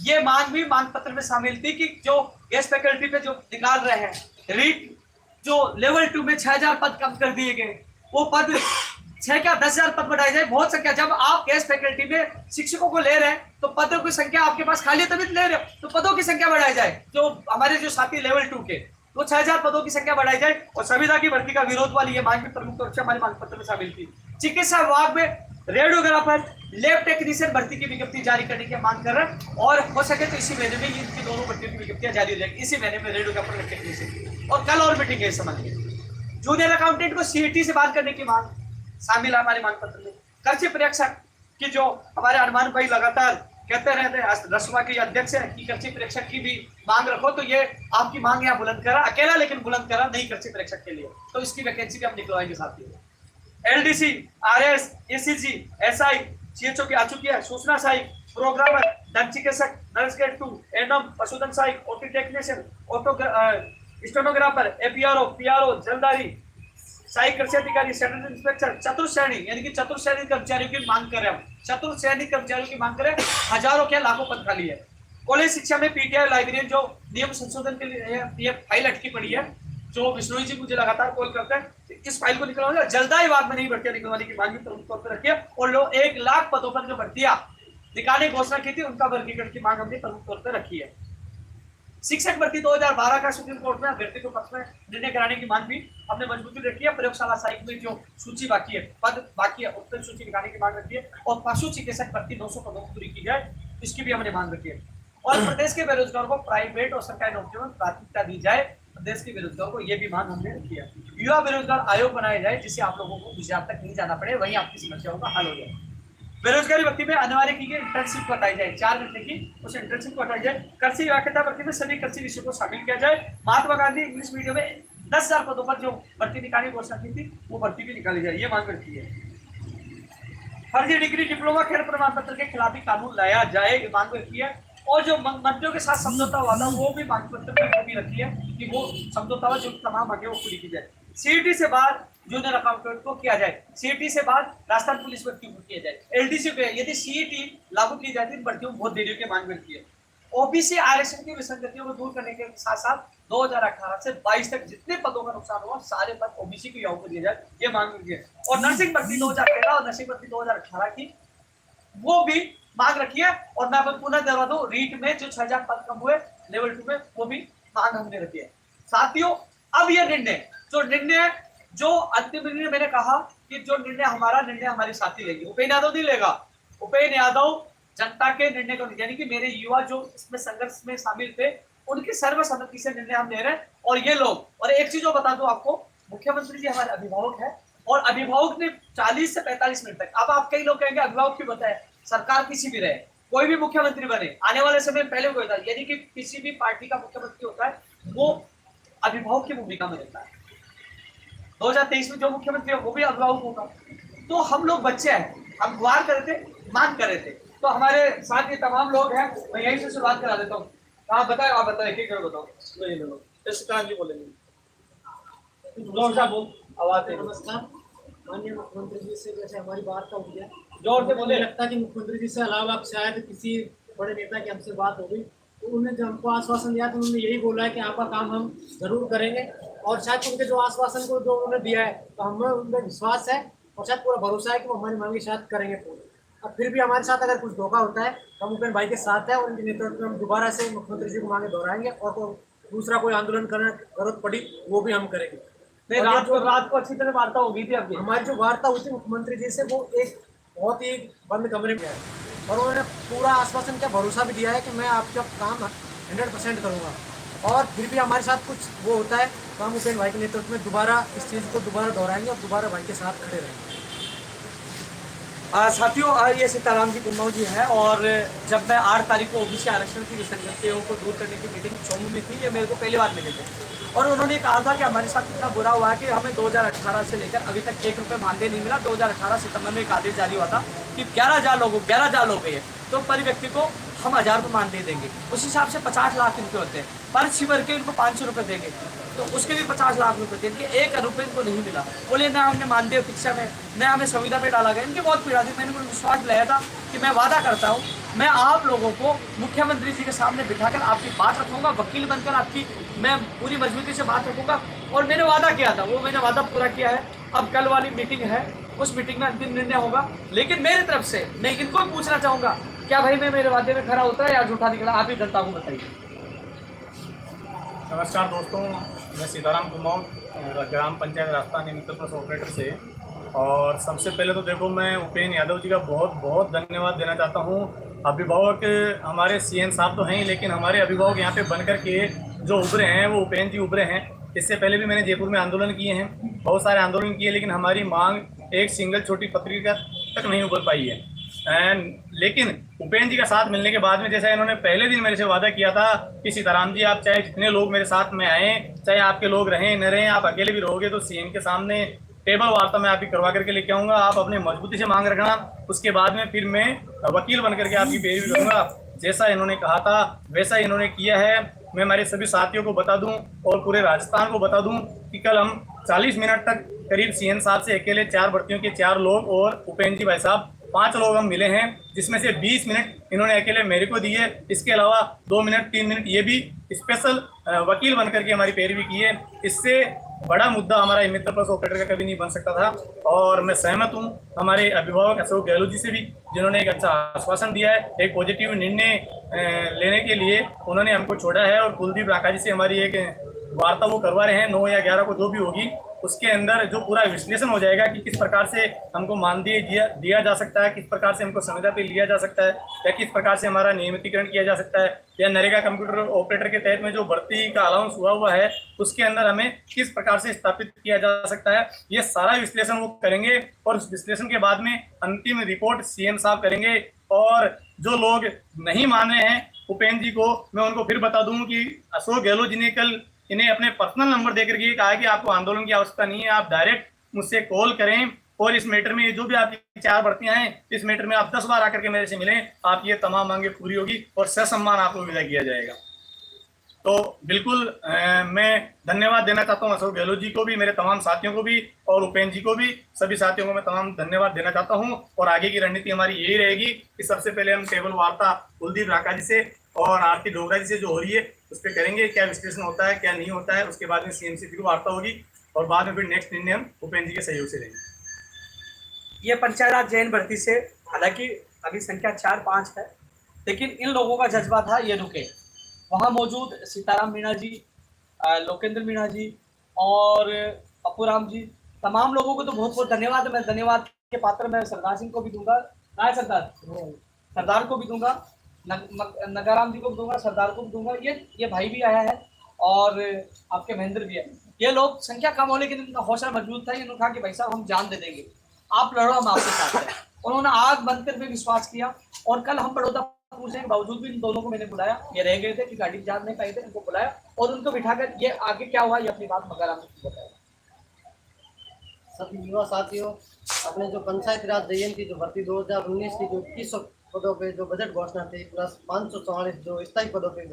ये मांग भी मांग पत्र में शामिल थी कि जो गेस्ट फैकल्टी पे जो निकाल रहे हैं रीट, जो लेवल 2 में 6000 पद कम कर दिए गए, वो पद 6 क्या 10,000 पद बढ़ाए जाए। बहुत संख्या, जब आप गेस्ट फैकल्टी में शिक्षकों को ले रहे हैं तो पदों की संख्या आपके पास खाली तभी ले रहे हो, तो पदों की संख्या बढ़ाई जाए। जो हमारे जो साथी लेवल 2 के वो 6000 पदों की संख्या बढ़ाई जाए। और संविदा की भर्ती का विरोध वाली ये मांग भी प्रमुख तौर से हमारे मांग पत्र में शामिल थी। चिकित्सा विभाग में रेडियोग्राफर लैब टेक्नीशियन भर्ती की विज्ञप्ति जारी करने की मांग कर रहे हैं और हो सके तो इसी महीने में इनकी दोनों भर्तियों की विज्ञप्तियां जारी हो जाएगी, इसी महीने में रेडियोग्राफर लैब टेक्नीशियन। और कल और मीटिंग है इस संबंध में। जूनियर अकाउंटेंट को सीईटी से बात करने की मांग शामिल है हमारे मांग पत्र में। कृषि परीक्षक की जो हमारे हनुमान भाई लगातार कहते रहते हैं, रसवा के अध्यक्ष है कि कृषि परीक्षक की भी मांग रखो, तो ये आपकी मांग यहाँ बुलंद करा अकेला, लेकिन बुलंद करा नहीं कृषि परीक्षक के लिए, तो इसकी वैकेंसी भी हम निकलवाएंगे साथियों। LDC, RS, ACG, SI, CHO की आ चुकी है, सूचना सहायक, प्रोग्रामर, दंत चिकित्सक, नर्स ग्रेड 2, एनएम, पशुधन सहायक, OT technician, auto stenographer, APRO, PRO, जलदारी, सहायक कृषि अधिकारी, सेक्रेटरी इंस्पेक्टर, चतुर्श्रेणी यानी कि चतुर्श्रेणी कर्मचारियों की मांग कर रहे हैं। चतुर्श्रेणी कर्मचारियों की मांग करें, हजारों क्या लाखों पद खाली है। कॉलेज शिक्षा में पीटीआई लाइब्रेरियन जो नियम संशोधन के लिए ये फाइल अटकी पड़ी है, जो विष्णु जी मुझे लगातार कॉल करते हैं, इस फाइल को निकलवाने जल्दाई विभाग में नहीं भर्तियां निकलवाने की मांग भी प्रमुख तौर पर रखी है। और लोग 1 लाख पदों पर जो भर्तियां निकालने की घोषणा की थी उनका वर्गीकरण की मांग हमने प्रमुख तौर पर रखी है। शिक्षक भर्ती 2012 का सुप्रीम कोर्ट में अभ्यर्थी को पक्ष में निर्णय कराने की मांग भी हमने मजबूती रखी है। प्रयोगशाला सहायक में जो सूची बाकी है, पद बाकी है, उत्तर सूची निकालने की मांग रखी है। और पशु चिकित्सक भर्ती 900 पदों की पूरी की जाए, इसकी भी हमने मांग रखी है। और प्रदेश के बेरोजगारों को प्राइवेट और सरकारी नौकरियों में प्राथमिकता दी जाए, प्रदेश के बेरोजगारों को यह भी मांग हमने रखी है। युवा बेरोजगार आयोग बनाया जाए, जिससे आप लोगों को गुजरात तक नहीं जाना पड़े, वहीं आपकी समस्याओं का हल हो जाए। बेरोजगारी भर्ती में अनिवार्य की गई इंटर्नशिप को हटाई जाए, 4 घंटे की उस इंटर्नशिप को हटाई जाए। कृषि व्याख्याता भर्ती में सभी कृषि विषयों को शामिल किया जाए। महात्मा गांधी इंग्लिश मीडियम में 10,000 पदों पर जो भर्ती निकालने की घोषणा की थी वो भर्ती भी निकाली जाए, ये मांग रखी है। फर्जी डिग्री डिप्लोमा खेल प्रमाण पत्र के खिलाफ कानून लाया जाए, ये मांग रखी है। और जो मंत्रियों के साथ समझौता हुआ था वो भी मांग पत्र में भी रखी है कि वो समझौता हुआ जो तमाम मांगे वो पूरी की जाए। सीईटी से बाद जूनियर अकाउंटेंट को किया जाए, सीईटी से बाद राजस्थान पुलिस भर्ती को किया जाए। एलडीसी पे यदि सीईटी लागू की जाती है भर्तियों में बहुत देरी की मांग रखी है। ओबीसी आरक्षण की विसंगतियों को दूर करने के साथ साथ 2018 से 22 तक जितने पदों का नुकसान हुआ सारे पद ओबीसी को युवाओं को दिए जाए, ये मांग रखी है। और नर्सिंग भर्ती 2013 और नर्सिंग भर्ती 2018 की वो भी मांग रखी है। और मैं पुनः दोहरा दूं, रीट में जो 6000 पद कम हुए लेवल 2 में, वो भी मांग हमने रखी है। साथियों, अब ये निर्णय जो अंतिम निर्णय मैंने कहा कि जो निर्णय हमारे साथी लेंगे, उपेन्द्र यादव नहीं लेगा। उपेन्द्र यादव जनता के निर्णय को, यानी कि मेरे युवा जो इसमें संघर्ष में शामिल थे उनकी सर्वसम्मति से निर्णय हम ले रहे हैं। और ये लोग, और एक चीज और बता दूं आपको, मुख्यमंत्री जी हमारे अभिभावक है और अभिभावक ने 40 से 45 मिनट तक, अब आप कई लोग कहेंगे अभिभावक क्यों बताए, सरकार किसी भी रहे, कोई भी मुख्यमंत्री बने आने वाले समय पहले कोई था, यदि कि किसी भी पार्टी का मुख्यमंत्री होता है वो अभिभावक की भूमिका में रहता है। 2023 में जो मुख्यमंत्री है वो भी अभिभावक होगा। तो हम लोग बच्चे हैं, हम गुहार कर रहे थे, मांग कर रहे थे। तो हमारे साथ ये तमाम लोग हैं, मैं यहीं से शुरुआत करा देता हूँ। आप बताए एक बताओ। जी बोलेंगे, आवाज दे। नमस्कार। माननीय मुख्यमंत्री जी से जैसे हमारी बात का हो गया, जोर से बोले। लगता है कि मुख्यमंत्री जी से अलावा शायद किसी बड़े नेता की हमसे बात हो गई, तो उन्होंने जब हमको आश्वासन दिया तो उन्होंने यही बोला है कि आपका काम हम जरूर करेंगे। और शायद उनके जो आश्वासन को जो उन्होंने दिया है तो हमें उनमें विश्वास है और शायद पूरा भरोसा है कि वो हमारी मांगे शायद करेंगे पूरी। अब फिर भी हमारे साथ अगर कुछ धोखा होता है तो हम उपेन्द्र भाई के साथ है और उनके नेतृत्व में हम दोबारा से मुख्यमंत्री जी को मांगे दोहराएंगे और दूसरा कोई आंदोलन करने की जरूरत पड़ी वो भी हम करेंगे। रात को अच्छी तरह वार्ता होगी थी आपकी। हमारी जो वार्ता हुई थी मुख्यमंत्री जी से, वो एक बहुत ही बंद कमरे में है और उन्होंने पूरा आश्वासन का भरोसा भी दिया है कि मैं आपका काम 100% करूँगा। और फिर भी हमारे साथ कुछ वो होता है तो हम उपेन्द्र भाई के नेतृत्व में दोबारा इस चीज़ को दोबारा दोहराएंगे और दोबारा भाई के साथ खड़े रहेंगे। साथियों, ये सीताराम जी कुमाऊं जी हैं और जब मैं 8 तारीख को ओबीसी आरक्षण की विसंगतियों को दूर करने की मीटिंग चौमू में थी, ये मेरे को पहली बार मिले थे और उन्होंने कहा था कि हमारे साथ इतना बुरा हुआ है कि हमें 2018 से लेकर अभी तक 1 रुपये मानदेय नहीं मिला। 2018 सितंबर में एक आदेश जारी हुआ था कि 11,000 लोग गए तो पर व्यक्ति को हम 1000 रुपये मानदेय देंगे। उस हिसाब से 50 लाख रुपये होते हैं, पर शिवर के इनको 500 रुपये देंगे तो उसके भी 50 लाख रुपये थे। इनके 1 रुपये इनको नहीं मिला। बोले ना हमने मानदेय शिक्षा में, न हमें संविदा में डाला गया। इनकी बहुत पीड़ा थी। मैंने उनको विश्वास दिलाया था कि मैं वादा करता हूँ मैं आप लोगों को मुख्यमंत्री जी के सामने बिठाकर आपकी बात रखूंगा, वकील बनकर आपकी मैं पूरी मजबूती से बात रखूंगा। और मैंने वादा किया था, वो मैंने वादा पूरा किया है। अब कल वाली मीटिंग है, उस मीटिंग में अंतिम निर्णय होगा। लेकिन मेरी तरफ से मैं इनको पूछना चाहूँगा, क्या भाई मैं मेरे वादे में खरा होता है या झूठा निकला? आप ही जनता को बताइए। नमस्कार दोस्तों, मैं सीताराम कुमाऊं, ग्राम पंचायत राजस्थान मित्र प्लस ऑपरेटर से। और सबसे पहले तो देखो, मैं उपेन्द्र यादव जी का बहुत बहुत धन्यवाद देना चाहता हूं। अभिभावक हमारे सीएम साहब तो हैं ही, लेकिन हमारे अभिभावक यहाँ पे बनकर के जो उभरे हैं वो उपेन्द्र जी उभरे हैं। इससे पहले भी मैंने जयपुर में आंदोलन किए हैं, बहुत सारे आंदोलन किए, लेकिन हमारी मांग एक सिंगल छोटी पत्रिका तक नहीं उभर पाई है। लेकिन उपेन्द्र जी का साथ मिलने के बाद में, जैसा इन्होंने पहले दिन मेरे से वादा किया था कि सीताराम जी आप चाहे जितने लोग मेरे साथ में आए, चाहे आपके लोग रहें न रहें, आप अकेले भी रहोगे तो सीएम के सामने टेबल वार्ता मैं आपकी करवा करके लेके आऊँगा। आप अपने मजबूती से मांग रखना, उसके बाद में फिर मैं वकील बन करके आपकी पैरवी करूँगा। जैसा इन्होंने कहा था वैसा इन्होंने किया है। मैं हमारे सभी साथियों को बता दूं और पूरे राजस्थान को बता दूं कि कल हम 40 मिनट तक करीब सीएम साहब से अकेले 4 भर्तियों के 4 लोग और उपेन्द्र जी भाई साहब 5 लोग हम मिले हैं, जिसमें से 20 मिनट इन्होंने अकेले मेरे को दिए। इसके अलावा 2 मिनट 3 मिनट ये भी स्पेशल वकील बन करके हमारी पैरवी की है। इससे बड़ा मुद्दा हमारा मित्र प्लस ऑपरेटर का कभी नहीं बन सकता था। और मैं सहमत हूँ हमारे अभिभावक अशोक गहलोत जी से भी, जिन्होंने एक अच्छा आश्वासन दिया है, एक पॉजिटिव निर्णय लेने के लिए उन्होंने हमको छोड़ा है। और कुलदीप राका जी से हमारी एक वार्ता वो करवा रहे हैं 9 या 11 को जो भी होगी, उसके अंदर जो पूरा विश्लेषण हो जाएगा कि किस प्रकार से हमको मानदेय दिया जा सकता है, किस प्रकार से हमको संविदा पे लिया जा सकता है, या किस प्रकार से हमारा नियमितीकरण किया जा सकता है, या नरेगा कंप्यूटर ऑपरेटर के तहत में जो भर्ती का अलाउंस हुआ है उसके अंदर हमें किस प्रकार से स्थापित किया जा सकता है। ये सारा विश्लेषण वो करेंगे और उस विश्लेषण के बाद में अंतिम रिपोर्ट सीएम साहब करेंगे। और जो लोग नहीं मान रहे हैं उपेन्द्र जी को, मैं उनको फिर बता दूं कि अशोक गहलोत जी ने कल इन्हें अपने पर्सनल नंबर देकर के कहा कि आपको आंदोलन की आवश्यकता नहीं है, आप डायरेक्ट मुझसे कॉल करें और इस मैटर में जो भी आपकी 4 भर्तियां हैं, इस मैटर में आप 10 बार आकर के मेरे से मिलें, आप ये तमाम मांगे पूरी होगी और ससम्मान आपको विदा किया जाएगा। तो बिल्कुल मैं धन्यवाद देना चाहता हूँ अशोक गहलोत जी को भी, मेरे तमाम साथियों को भी और उपेन्द्र जी को भी, सभी साथियों को मैं तमाम धन्यवाद देना चाहता हूँ। और आगे की रणनीति हमारी यही रहेगी कि सबसे पहले हम टेबल वार्ता कुलदीप राका जी से और आरती डोगरा जी से जो हो रही है उस पर करेंगे, क्या विश्लेषण होता है क्या नहीं होता है। उसके बाद में सीएम से फिर वार्ता होगी और बाद में फिर नेक्स्ट निर्णय हम उपेंद्र जी के सहयोग से लेंगे। ये पंचायत राज जैन भर्ती से हालांकि अभी संख्या 4-5 है, लेकिन इन लोगों का जज्बा था ये रुके। वहाँ मौजूद सीताराम मीणा जी, लोकेंद्र मीणा जी और अपूराम जी, तमाम लोगों को तो बहुत बहुत धन्यवाद। मैं धन्यवाद के पात्र मैं सरदार सिंह को भी दूंगा, राय सरदार को भी दूंगा, नगाराम जी को भी दूंगा, सरदार को भी दूंगा। ये भाई भी आया है और आपके महेंद्र भी है। ये लोग संख्या कम हो लेकिन इनका हौसला मजबूत था। इन्होंने कहा कि भाई साहब हम जान दे देंगे, आप लड़ो हम आपके साथ हैं। उन्होंने आग बंद कर भी विश्वास किया और कल हम बड़ौदा पूछने के बावजूद भी इन दोनों को मैंने बुलाया। ये रह गए थे कि गाड़ी जा नहीं पाए थे, इनको बुलाया और उनको बिठाकर ये आगे क्या हुआ ये अपनी बात मगाराम ने बताया। सभी युवा साथियों, अपने जो पंचायत राज जयन की जो भर्ती 2019 की जो 2100 पदों पे जो बजट घोषणा थी प्लस 544 जो स्थायी पदों पे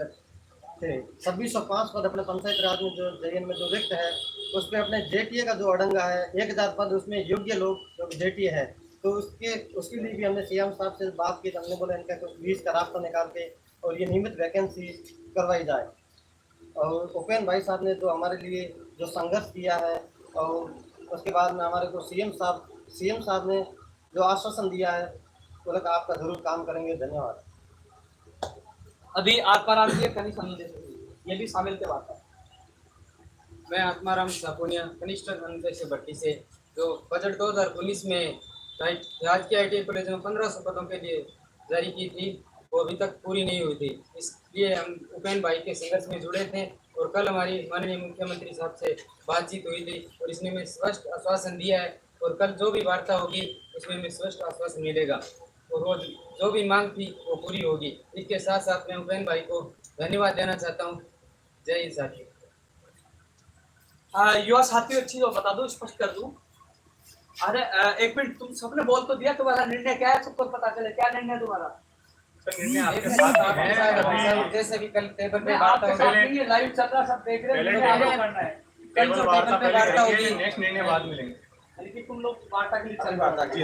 थे, 2605 पद अपने पंचायत राज में जो जयन में जो रिक्त है उस पर अपने जेटीए का जो अड़ंगा है 1000 पद, उसमें योग्य लोग जो जेटीए है, तो उसके लिए भी हमने सीएम साहब से बात की। तो हमने बोला इनका कुछ बीच का रास्ता निकाल के और ये नियमित वैकेंसी करवाई जाए। और उपेंद्र भाई साहब ने जो हमारे लिए जो संघर्ष किया है और उसके बाद में हमारे को सीएम साहब ने जो आश्वासन दिया है, बोला कि आपका जरूर काम करेंगे। धन्यवाद। अभी आत्माराम जी कहीं संदेश ये भी शामिल थे बात है। मैं आत्माराम सापोनिया कनिष्ठ अनुदेश भर्ती से जो बजट 2019 में राजकीय ITI कॉलेज में 1500 पदों के लिए जारी की थी वो अभी तक पूरी नहीं हुई थी। इसलिए हम उपेंद्र भाई के संघर्ष में जुड़े थे और कल हमारी माननीय मुख्यमंत्री साहब से बातचीत हुई थी और इसने में स्पष्ट आश्वासन दिया है और कल जो भी वार्ता होगी उसमें हमें स्पष्ट आश्वासन मिलेगा और वो जो भी मांग थी वो पूरी होगी। इसके साथ साथ मैं उपेंद्र भाई को धन्यवाद देना चाहता हूँ। जय हिंद साथियों। युवा साथियों, अच्छी बात बता दूं, स्पष्ट कर दूं। अरे एक मिनट, तुम सबने बोल तो दिया, तुम्हारा निर्णय क्या है सबको पता चले। क्या निर्णय है तुम्हारा? निर्णय आपके साथ है। जैसे भी कल टेबल पे आपके वार्ता साथ नहीं है, लाइव चल रहा, सब देख रहे हैं, आगे करना है। कल जो टेबल पे वार्ता होगी नेक्स्ट निर्णय बाद में लेंगे। लेकिन तुम लोग वार्ता के लिए चल रहा जी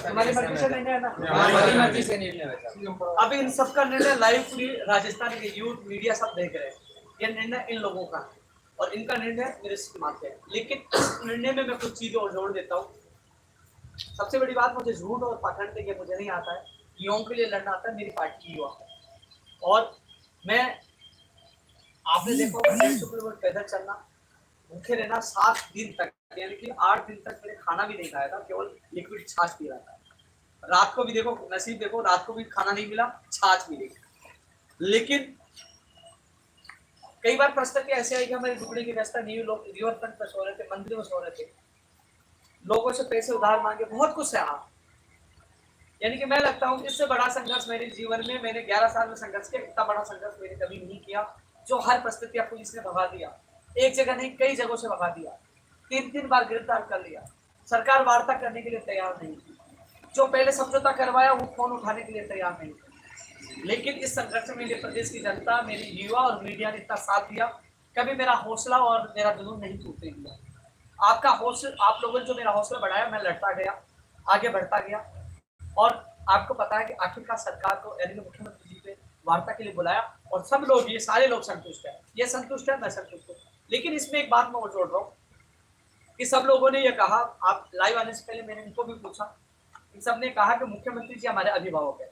तुम्हारी मर्जी से निर्णय है ना? हमारी मर्जी से निर्णय होगा। अभी इन सबका निर्णय लाइव पूरी राजस्थान के यूथ मीडिया सब देख रहे हैं। ये निर्णय इन लोगों का और इनका निर्णय मेरे से मानते हैं। लेकिन इस निर्णय में मैं कुछ चीजें और जोड़ देता हूँ। सबसे बड़ी बात, मुझे झूठ और पाखंड देखिए मुझे नहीं आता है। युवाओं के लिए लड़ना आता है, मेरी पार्टी की युवा। और मैं आपने देखा होगा 150 किलोमीटर पैदल चलना, भूखे रहना 7 दिन तक, यानी कि 8 दिन तक मैंने खाना भी नहीं खाया था, केवल लिक्विड छाछ पी रहा था। रात को भी देखो, नसीब देखो, रात को भी खाना नहीं मिला, छाछ भी नहीं। लेकिन कई बार परिस्थिति ऐसे आई कि हमारी दुबड़े की व्यवस्था नहीं हुई, लोग रिवर फ्रंट पर सो रहे थे, मंदिरों में सो रहे थे, लोगों से पैसे उधार मांगे, बहुत कुछ सहा। यानी कि मैं लगता हूँ इससे बड़ा संघर्ष मेरे जीवन में, मैंने 11 साल में संघर्ष किया, इतना बड़ा संघर्ष मैंने कभी नहीं किया। जो हर परिस्थिति पुलिस ने भगा दिया, एक जगह नहीं कई जगहों से भगा दिया, 3 बार गिरफ्तार कर लिया। सरकार वार्ता करने के लिए तैयार नहीं थी, जो पहले समझौता करवाया वो फोन उठाने के लिए तैयार नहीं थी। लेकिन इस संघर्ष में मेरे प्रदेश की जनता, मेरी युवा और मीडिया ने इतना साथ दिया, कभी मेरा हौसला और मेरा जुनून नहीं टूटने दिया। आपका हौसला, आप लोगों ने जो मेरा हौसला बढ़ाया, मैं लड़ता गया, आगे बढ़ता गया। और आपको पता है कि आखिरकार सरकार को यानी मुख्यमंत्री जी पे वार्ता के लिए बुलाया और सब लोग, ये सारे लोग संतुष्ट है, ये संतुष्ट है, मैं संतुष्ट हूँ। लेकिन इसमें एक बात मैं और जोड़ रहा हूँ कि सब लोगों ने ये कहा, आप लाइव आने से पहले मैंने इनको भी पूछा, इन सब ने कहा कि मुख्यमंत्री जी हमारे अभिभावक है,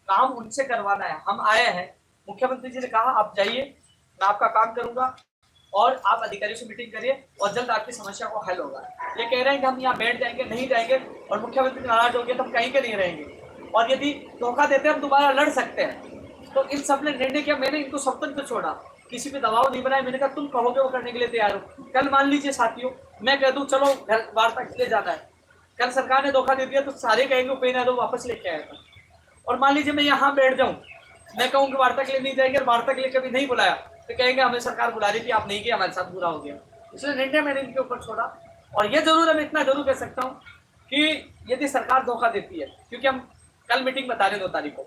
काम उनसे करवाना है, हम आए हैं। मुख्यमंत्री जी ने कहा आप जाइए, मैं आपका काम करूंगा और आप अधिकारियों से मीटिंग करिए और जल्द आपकी समस्या को हल होगा। ये कह रहे हैं कि हम यहाँ बैठ जाएंगे, नहीं जाएंगे और मुख्यमंत्री नाराज हो गए तो हम कहीं के नहीं रहेंगे और यदि धोखा देते हम दोबारा लड़ सकते हैं। तो इन सब ने निर्णय किया, मैंने इनको स्वतंत्र छोड़ा, किसी पे दबाव नहीं बनाया। मैंने कहा तुम कहोगे वो करने के लिए तैयार हो। कल मान लीजिए साथियों, मैं कह दूं चलो वार्ता के लिए जाना है, कल सरकार ने धोखा दे दिया तो सारे कहेंगे उपेंद्र यादव वापस लेके आया था। और मान लीजिए मैं यहाँ बैठ जाऊँ, मैं कहूँ कि वार्ता के लिए नहीं जाएंगे और वार्ता के लिए कभी नहीं बुलाया तो कहेंगे हमें सरकार बुला रही थी, आप नहीं किया, हमारे साथ बुरा हो गया। इसलिए निर्णय मैंने इनके ऊपर छोड़ा। और ये जरूर मैं इतना जरूर कह सकता हूँ कि यदि सरकार धोखा देती है, क्योंकि हम कल मीटिंग बता रहे 2 तारीख को,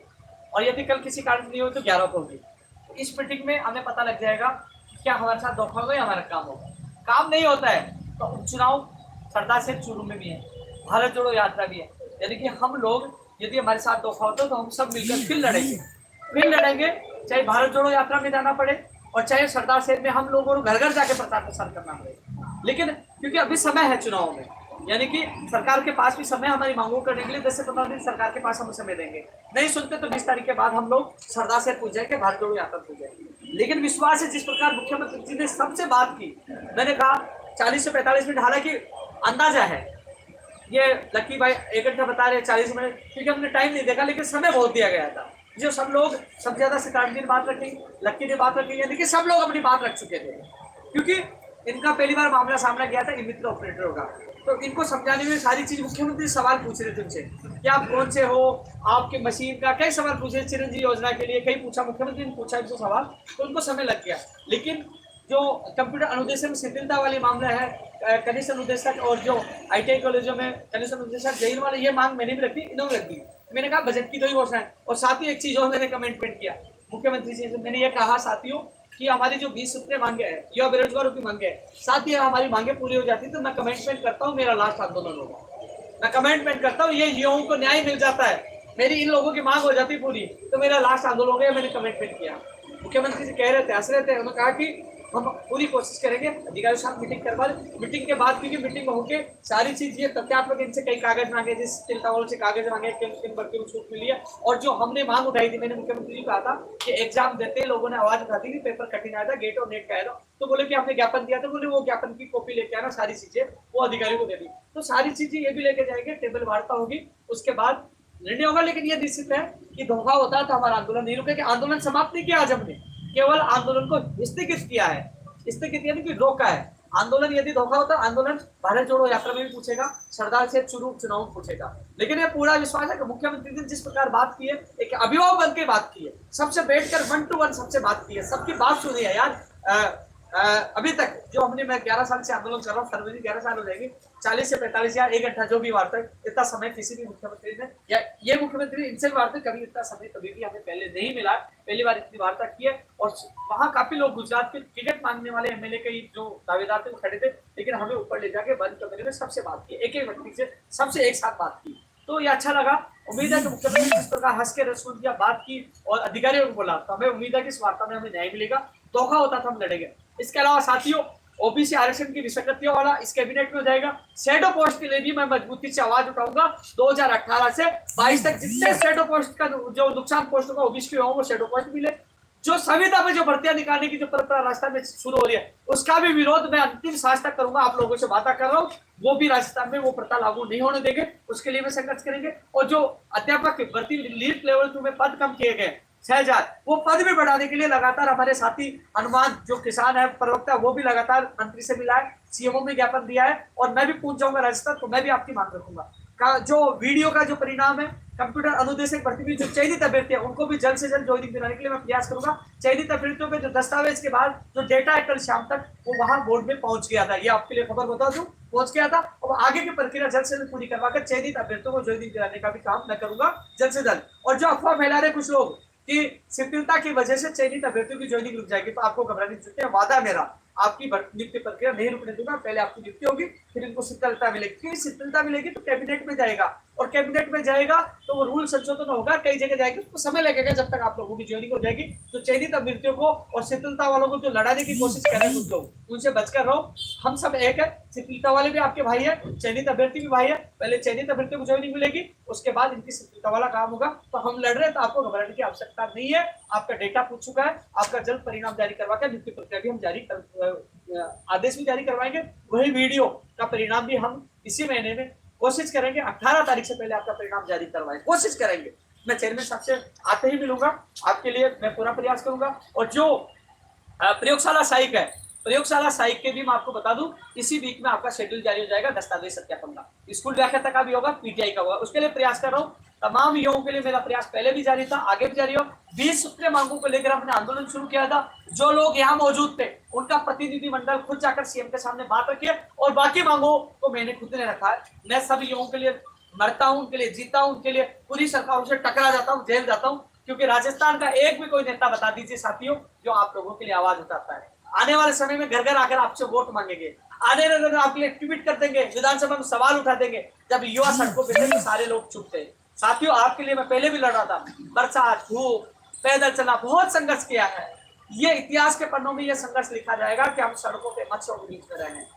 और यदि कल किसी कारण नहीं हो तो 11 को होगी, तो इस मीटिंग में हमें पता लग जाएगा कि क्या हमारे साथ धोखा होगा या हमारा काम होगा। काम नहीं होता है तो उपचुनाव सरदार से चुरू में भी है, भारत जोड़ो यात्रा भी है, यानी कि हम लोग यदि हमारे साथ धोखा होता तो हम सब मिलकर फिर लड़ेंगे, चाहे भारत जोड़ो यात्रा में जाना पड़े और चाहे सरदार साहब में हम लोगों को घर घर जाके प्रचार प्रसार करना पड़े। लेकिन क्योंकि अभी समय है चुनाव में, यानी कि सरकार के पास भी समय हमारी मांगों करने के लिए 10 से 15 दिन सरकार के पास हम समय देंगे। नहीं सुनते तो 20 तारीख के बाद हम लोग सरदार से पूछ जाएंगे, भारत जोड़ो यात्रा पूछ जाएंगे। लेकिन विश्वास है, जिस प्रकार मुख्यमंत्री जी ने सबसे बात की, मैंने कहा 40 से 45 मिनट, हालांकि अंदाजा है ये लक्की भाई 1 घंटा बता रहे 40 मिनट, क्योंकि हमने टाइम नहीं देखा, लेकिन समय बहुत दिया गया था। जो सब लोग सबसे ज्यादा सिद्धार्थ ने बात रखी, लक्की ने बात रखी, यानी कि सब लोग अपनी बात रख चुके थे, क्योंकि इनका पहली बार मामला सामना गया था मित्र ऑपरेटर होगा। तो इनको समझाने में सारी चीज मुख्यमंत्री सवाल पूछ रहे थे उनसे कि आप कौन से हो, आपके मशीन का कई सवाल पूछे, चिरंजीवी योजना के लिए कई पूछा, मुख्यमंत्री ने पूछा इनसे सवाल, तो उनको समय लग गया। लेकिन जो कंप्यूटर अनुदेशक में शिथिलता वाली मामला है, कनिष्ठ अनुदेशक और जो ITI कॉलेजों में कनिष्ठ अनुदेशक जैन वाले, ये मांग मैंने भी रखी, इन्होंने रखी। मैंने कहा बजट की 2 ही घोषणा है। और साथ ही एक चीज और मैंने कमेंटमेंट किया मुख्यमंत्री जी से, मैंने ये कहा साथियों कि हमारी जो 20 सूत्रीय मांगे हैं, युवा बेरोजगारों की मांगे है, साथ ही हमारी मांगे पूरी हो जाती तो मैं कमेंटमेंट करता हूँ मेरा लास्ट आंदोलन होगा। मैं कमेंटमेंट करता हूँ, ये युवाओं को न्याय मिल जाता है, मेरी इन लोगों की मांग हो जाती पूरी तो मेरा लास्ट आंदोलन हो गया। मैंने कमेंटमेंट किया, मुख्यमंत्री जी कह रहे थे, हंस रहे थे, उन्होंने कहा कि हम पूरी कोशिश करेंगे, अधिकारियों के साथ मीटिंग करवा लें। मीटिंग के बाद, क्योंकि मीटिंग में होके सारी चीज ये तथ्यात्मक, इनसे कई कागज मांगे, जिस चिंता वालों से कागज मांगे, किन भर्तियों में छूट मिली है, और जो हमने मांग उठाई थी, मैंने मुख्यमंत्री जी को कहा था कि एग्जाम देते लोगों ने आवाज उठाती थी, पेपर कठिन आया था, गेट और नेट का आया था, तो बोले कि आपने ज्ञापन दिया था, बोले वो ज्ञापन की कॉपी लेके आना, सारी चीजें वो अधिकारियों को दे दी। तो सारी चीजें ये भी लेके जाएंगे, टेबल वार्ता होगी, उसके बाद निर्णय होगा। लेकिन ये निश्चित है कि धोखा होता तो हमारा आंदोलन नहीं रुकेगा। आंदोलन समाप्त नहीं किया आज हमने, केवल आंदोलन को स्थगित किया है, स्थगित यानी कि रोका है। आंदोलन यदि धोखा होता, आंदोलन भारत जोड़ो यात्रा में भी पूछेगा, सरदार से शुरू चुनाव पूछेगा। लेकिन ये पूरा विश्वास है कि मुख्यमंत्री ने जिस प्रकार बात की है, एक अभिभावक बन के बात की है, सबसे बैठकर 1 to 1 सबसे बात की है, सबकी बात सुनी है यार। अभी तक जो हमने, मैं 11 साल से आंदोलन कर रहा हूँ, फरवरी 11 साल हो जाएंगे, 40 से 45 या 1 घंटा जो भी वार्ता है, इतना समय किसी भी मुख्यमंत्री ने, या ये मुख्यमंत्री इनसे भी वार्ता कभी इतना समय कभी भी हमें पहले नहीं मिला, पहली बार इतनी वार्ता की है। और वहाँ काफी लोग गुजरात के टिकट मांगने वाले MLA के जो दावेदार थे वो खड़े थे, लेकिन हमें ऊपर ले जाके बंद कमरे में सबसे बात की, एक व्यक्ति से सबसे एक साथ बात की, तो ये अच्छा लगा। उम्मीद है कि मुख्यमंत्री जिस प्रकार हंस के रेस्पॉन्स दिया, बात की और अधिकारियों को बोला, तो हमें उम्मीद है कि इस वार्ता में हमें न्याय मिलेगा। धोखा होता तो हम लड़ेंगे। इसके अलावा साथियों, OBC आरक्षण की विसंगतियों वाला इस कैबिनेट में हो जाएगा। शैडो पोस्ट के लिए भी मैं मजबूती से आवाज उठाऊंगा। 2018 से 22 तक जितने शैडो पोस्ट का जो नुकसान पोस्ट होगा OBC के वो शैडो पोस्ट मिले। जो संविदा में जो भर्तियां निकालने की जो परंपरा राजस्थान में शुरू हो रही है, उसका भी विरोध मैं अंतिम सांस तक करूंगा। आप लोगों से वादा कर रहा हूँ, वो भी राजस्थान में वो प्रथा लागू नहीं होने देंगे, उसके लिए भी संघर्ष करेंगे। और जो अध्यापक भर्ती लीड लेवल 2 में पद कम किए गए 6000, वो पद भी बढ़ाने के लिए लगातार हमारे साथी हनुमान जो किसान है प्रवक्ता, वो भी लगातार मंत्री से मिला है, CMO में ज्ञापन दिया है, और मैं भी पूछ जाऊंगा राजस्थान, तो मैं भी आपकी मांग रखूंगा। जो वीडियो का जो परिणाम है, कंप्यूटर अनुदेशक भर्ती में जो चयनित अभ्यर्थी है उनको भी जल्द से जल्द ज्वाइनिंग दिलाने के लिए मैं प्रयास करूंगा। चयनित अभ्यर्थियों में जो दस्तावेज के बाद जो डेटा है, कल शाम तक वो वहां बोर्ड में पहुंच गया था, ये आपके लिए खबर बता दूं, पहुंच गया था। और आगे की प्रक्रिया जल्द से जल्द पूरी करवाकर चयनित अभ्यर्थियों को ज्वाइनिंग दिलाने का भी काम मैं करूंगा जल्द से जल्द। और जो अफवाह फैला रहे कुछ लोग कि शिथिलता की वजह से चयनित अभ्यर्थियों की ज्वाइनिंग रुक जाएगी, तो आपको घबराने की जरूरत है। वादा मेरा, आपकी नियुक्ति प्रक्रिया नहीं रुकने दूंगा, पहले आपकी नियुक्ति होगी, फिर इनको शिथिलता मिलेगी। क्योंकि शिथिलता मिलेगी तो कैबिनेट में जाएगा, और कैबिनेट में जाएगा तो वो रूल संशोधन होगा, कई जगह जाएगी, उसको समय लगेगा। जब तक आप लोगों की ज्वाइनिंग हो जाएगी, तो चयनित अभ्यर्थियों को और शिथिलता वालों को जो लड़ाने की कोशिश कर रहे हैं कुछ लोग, उनसे बचकर रहो। हम सब एक है, शिथिलता वाले भी आपके भाई है, चयनित अभ्यर्थी भी भाई है। पहले चयनित अभ्यर्थियों को ज्वाइनिंग मिलेगी, उसके बाद इनकी शिथिलता वाला काम होगा। तो हम लड़ रहे हैं, तो आपको घबराने की आवश्यकता नहीं है। आपका डेटा पूछ चुका है, आपका जल्द परिणाम जारी करवा कर नियुक्ति प्रक्रिया भी हम जारी आदेश भी जारी करवाएंगे। वही वीडियो का परिणाम भी हम इसी महीने में कोशिश करेंगे, 18 तारीख से पहले आपका परिणाम जारी करवाएं, कोशिश करेंगे। मैं चेयरमैन साहब से आते ही मिलूंगा, आपके लिए मैं पूरा प्रयास करूंगा। और जो प्रयोगशाला सहायक है, प्रयोगशाला सहायक के भी मैं आपको बता दूं, इसी वीक में आपका शेड्यूल जारी हो जाएगा दस्तावेज सत्यापन का। स्कूल व्याख्याता का भी होगा, PTI का होगा, उसके लिए प्रयास कर रहा हूँ। तमाम युवाओं के लिए मेरा प्रयास पहले भी जारी था, आगे भी जारी हो। 20 सूत्रीय मांगों को लेकर हमने आंदोलन शुरू किया था। जो लोग यहाँ मौजूद थे, उनका प्रतिनिधिमंडल खुद जाकर CM के सामने बात रखी है, और बाकी मांगों को मैंने खुद ने रखा है। मैं सभी युवाओं के लिए मरता हूँ, उनके लिए जीता हूँ, उनके लिए पूरी सरकारों से टकरा जाता हूँ, जेल जाता हूँ। क्योंकि राजस्थान का एक भी कोई नेता बता दीजिए साथियों, जो आप लोगों के लिए आवाज उठाता है। आने वाले समय में घर घर आकर आपसे वोट मांगेंगे, आने वाले आपके लिए ट्वीट कर देंगे, विधानसभा में सवाल उठा देंगे। जब युवा सड़कों पे थे तो सारे लोग चुप थे, साथियों, आपके लिए मैं पहले भी लड़ रहा था, बरसात, धूप, पैदल चलना, बहुत संघर्ष किया है। ये इतिहास के पन्नों में ये संघर्ष लिखा जाएगा कि हम सड़कों पे मच्छरों के बीच में रहे हैं।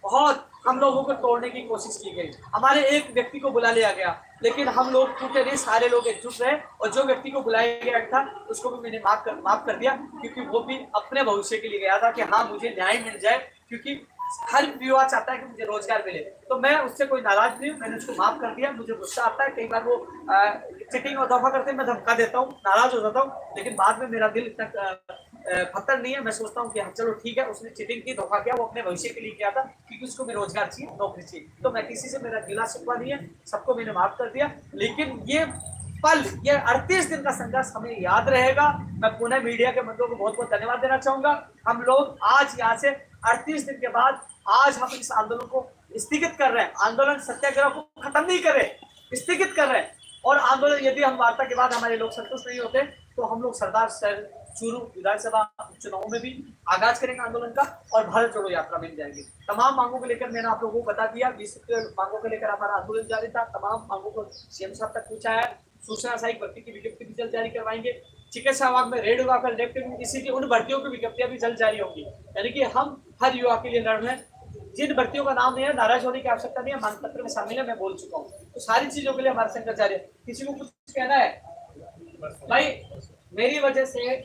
बहुत हम लोगों को तोड़ने की कोशिश की गई, हमारे एक व्यक्ति को बुला लिया गया, लेकिन हम लोग टूटे नहीं, सारे लोग एकजुट रहे और जो व्यक्ति को बुलाया गया था उसको भी मैंने माफ कर दिया, क्योंकि वो भी अपने भविष्य के लिए गया था कि हाँ मुझे न्याय मिल जाए, क्योंकि हर युवा चाहता है कि मुझे रोजगार मिले। तो मैं उससे कोई नाराज नहीं हूँ, मैंने उसको माफ कर दिया। मुझे गुस्सा आता है, कई बार वो चिटिंग और दफा करते हैं, मैं धमका देता हूँ, नाराज हो जाता हूँ, लेकिन बाद में मेरा दिल इतना पत्थर नहीं है। मैं सोचता हूँ कि हाँ चलो ठीक है, उसने चिटिंग की, धोखा किया, वो अपने भविष्य के लिए किया था, क्योंकि उसको मैं रोजगार चाहिए, नौकरी चाहिए। तो मैं किसी से मेरा गिला शिकवा नहीं है, सबको मैंने माफ कर दिया। लेकिन ये पल, ये 38 दिन का संघर्ष हमें याद रहेगा। मैं पुनः मीडिया के बंधुओं को बहुत बहुत धन्यवाद देना चाहूंगा। हम लोग आज यहाँ से 38 दिन के बाद आज हम इस आंदोलन को स्थगित कर रहे हैं। आंदोलन सत्याग्रह को खत्म नहीं कर रहे, स्थगित कर रहे हैं। और आंदोलन, यदि हम वार्ता के बाद हमारे लोग संतुष्ट नहीं होते तो हम लोग सरदार चूरू विधानसभा चुनाव में भी आगाज करेंगे आंदोलन का और भारत जोड़ो यात्रा में जाएंगे। तमाम मांगों को लेकर मैंने आप लोगों को बता दिया, 20 मांगों को लेकर हमारा आंदोलन जारी था। तमाम मांगों को सीएम साहब तक पूछा है। सूचना सहायक भर्ती की विज्ञप्ति भी जल्द जारी करवाएंगे। चिकित्सा विभाग में रेड विभाग का इसी की उन भर्तियों की विज्ञप्तियां भी जल्द जारी होंगी। यानी कि हम हर युवा के लिए लड़ रहे हैं। जिन भर्तियों का नाम नहीं है, नाराज होने की आवश्यकता नहीं है, मांग पत्र में शामिल है, मैं बोल चुका हूँ। तो सारी चीजों के लिए हमारा संघर्ष जारी है। किसी को कुछ कहना है भाई? मेरी वजह से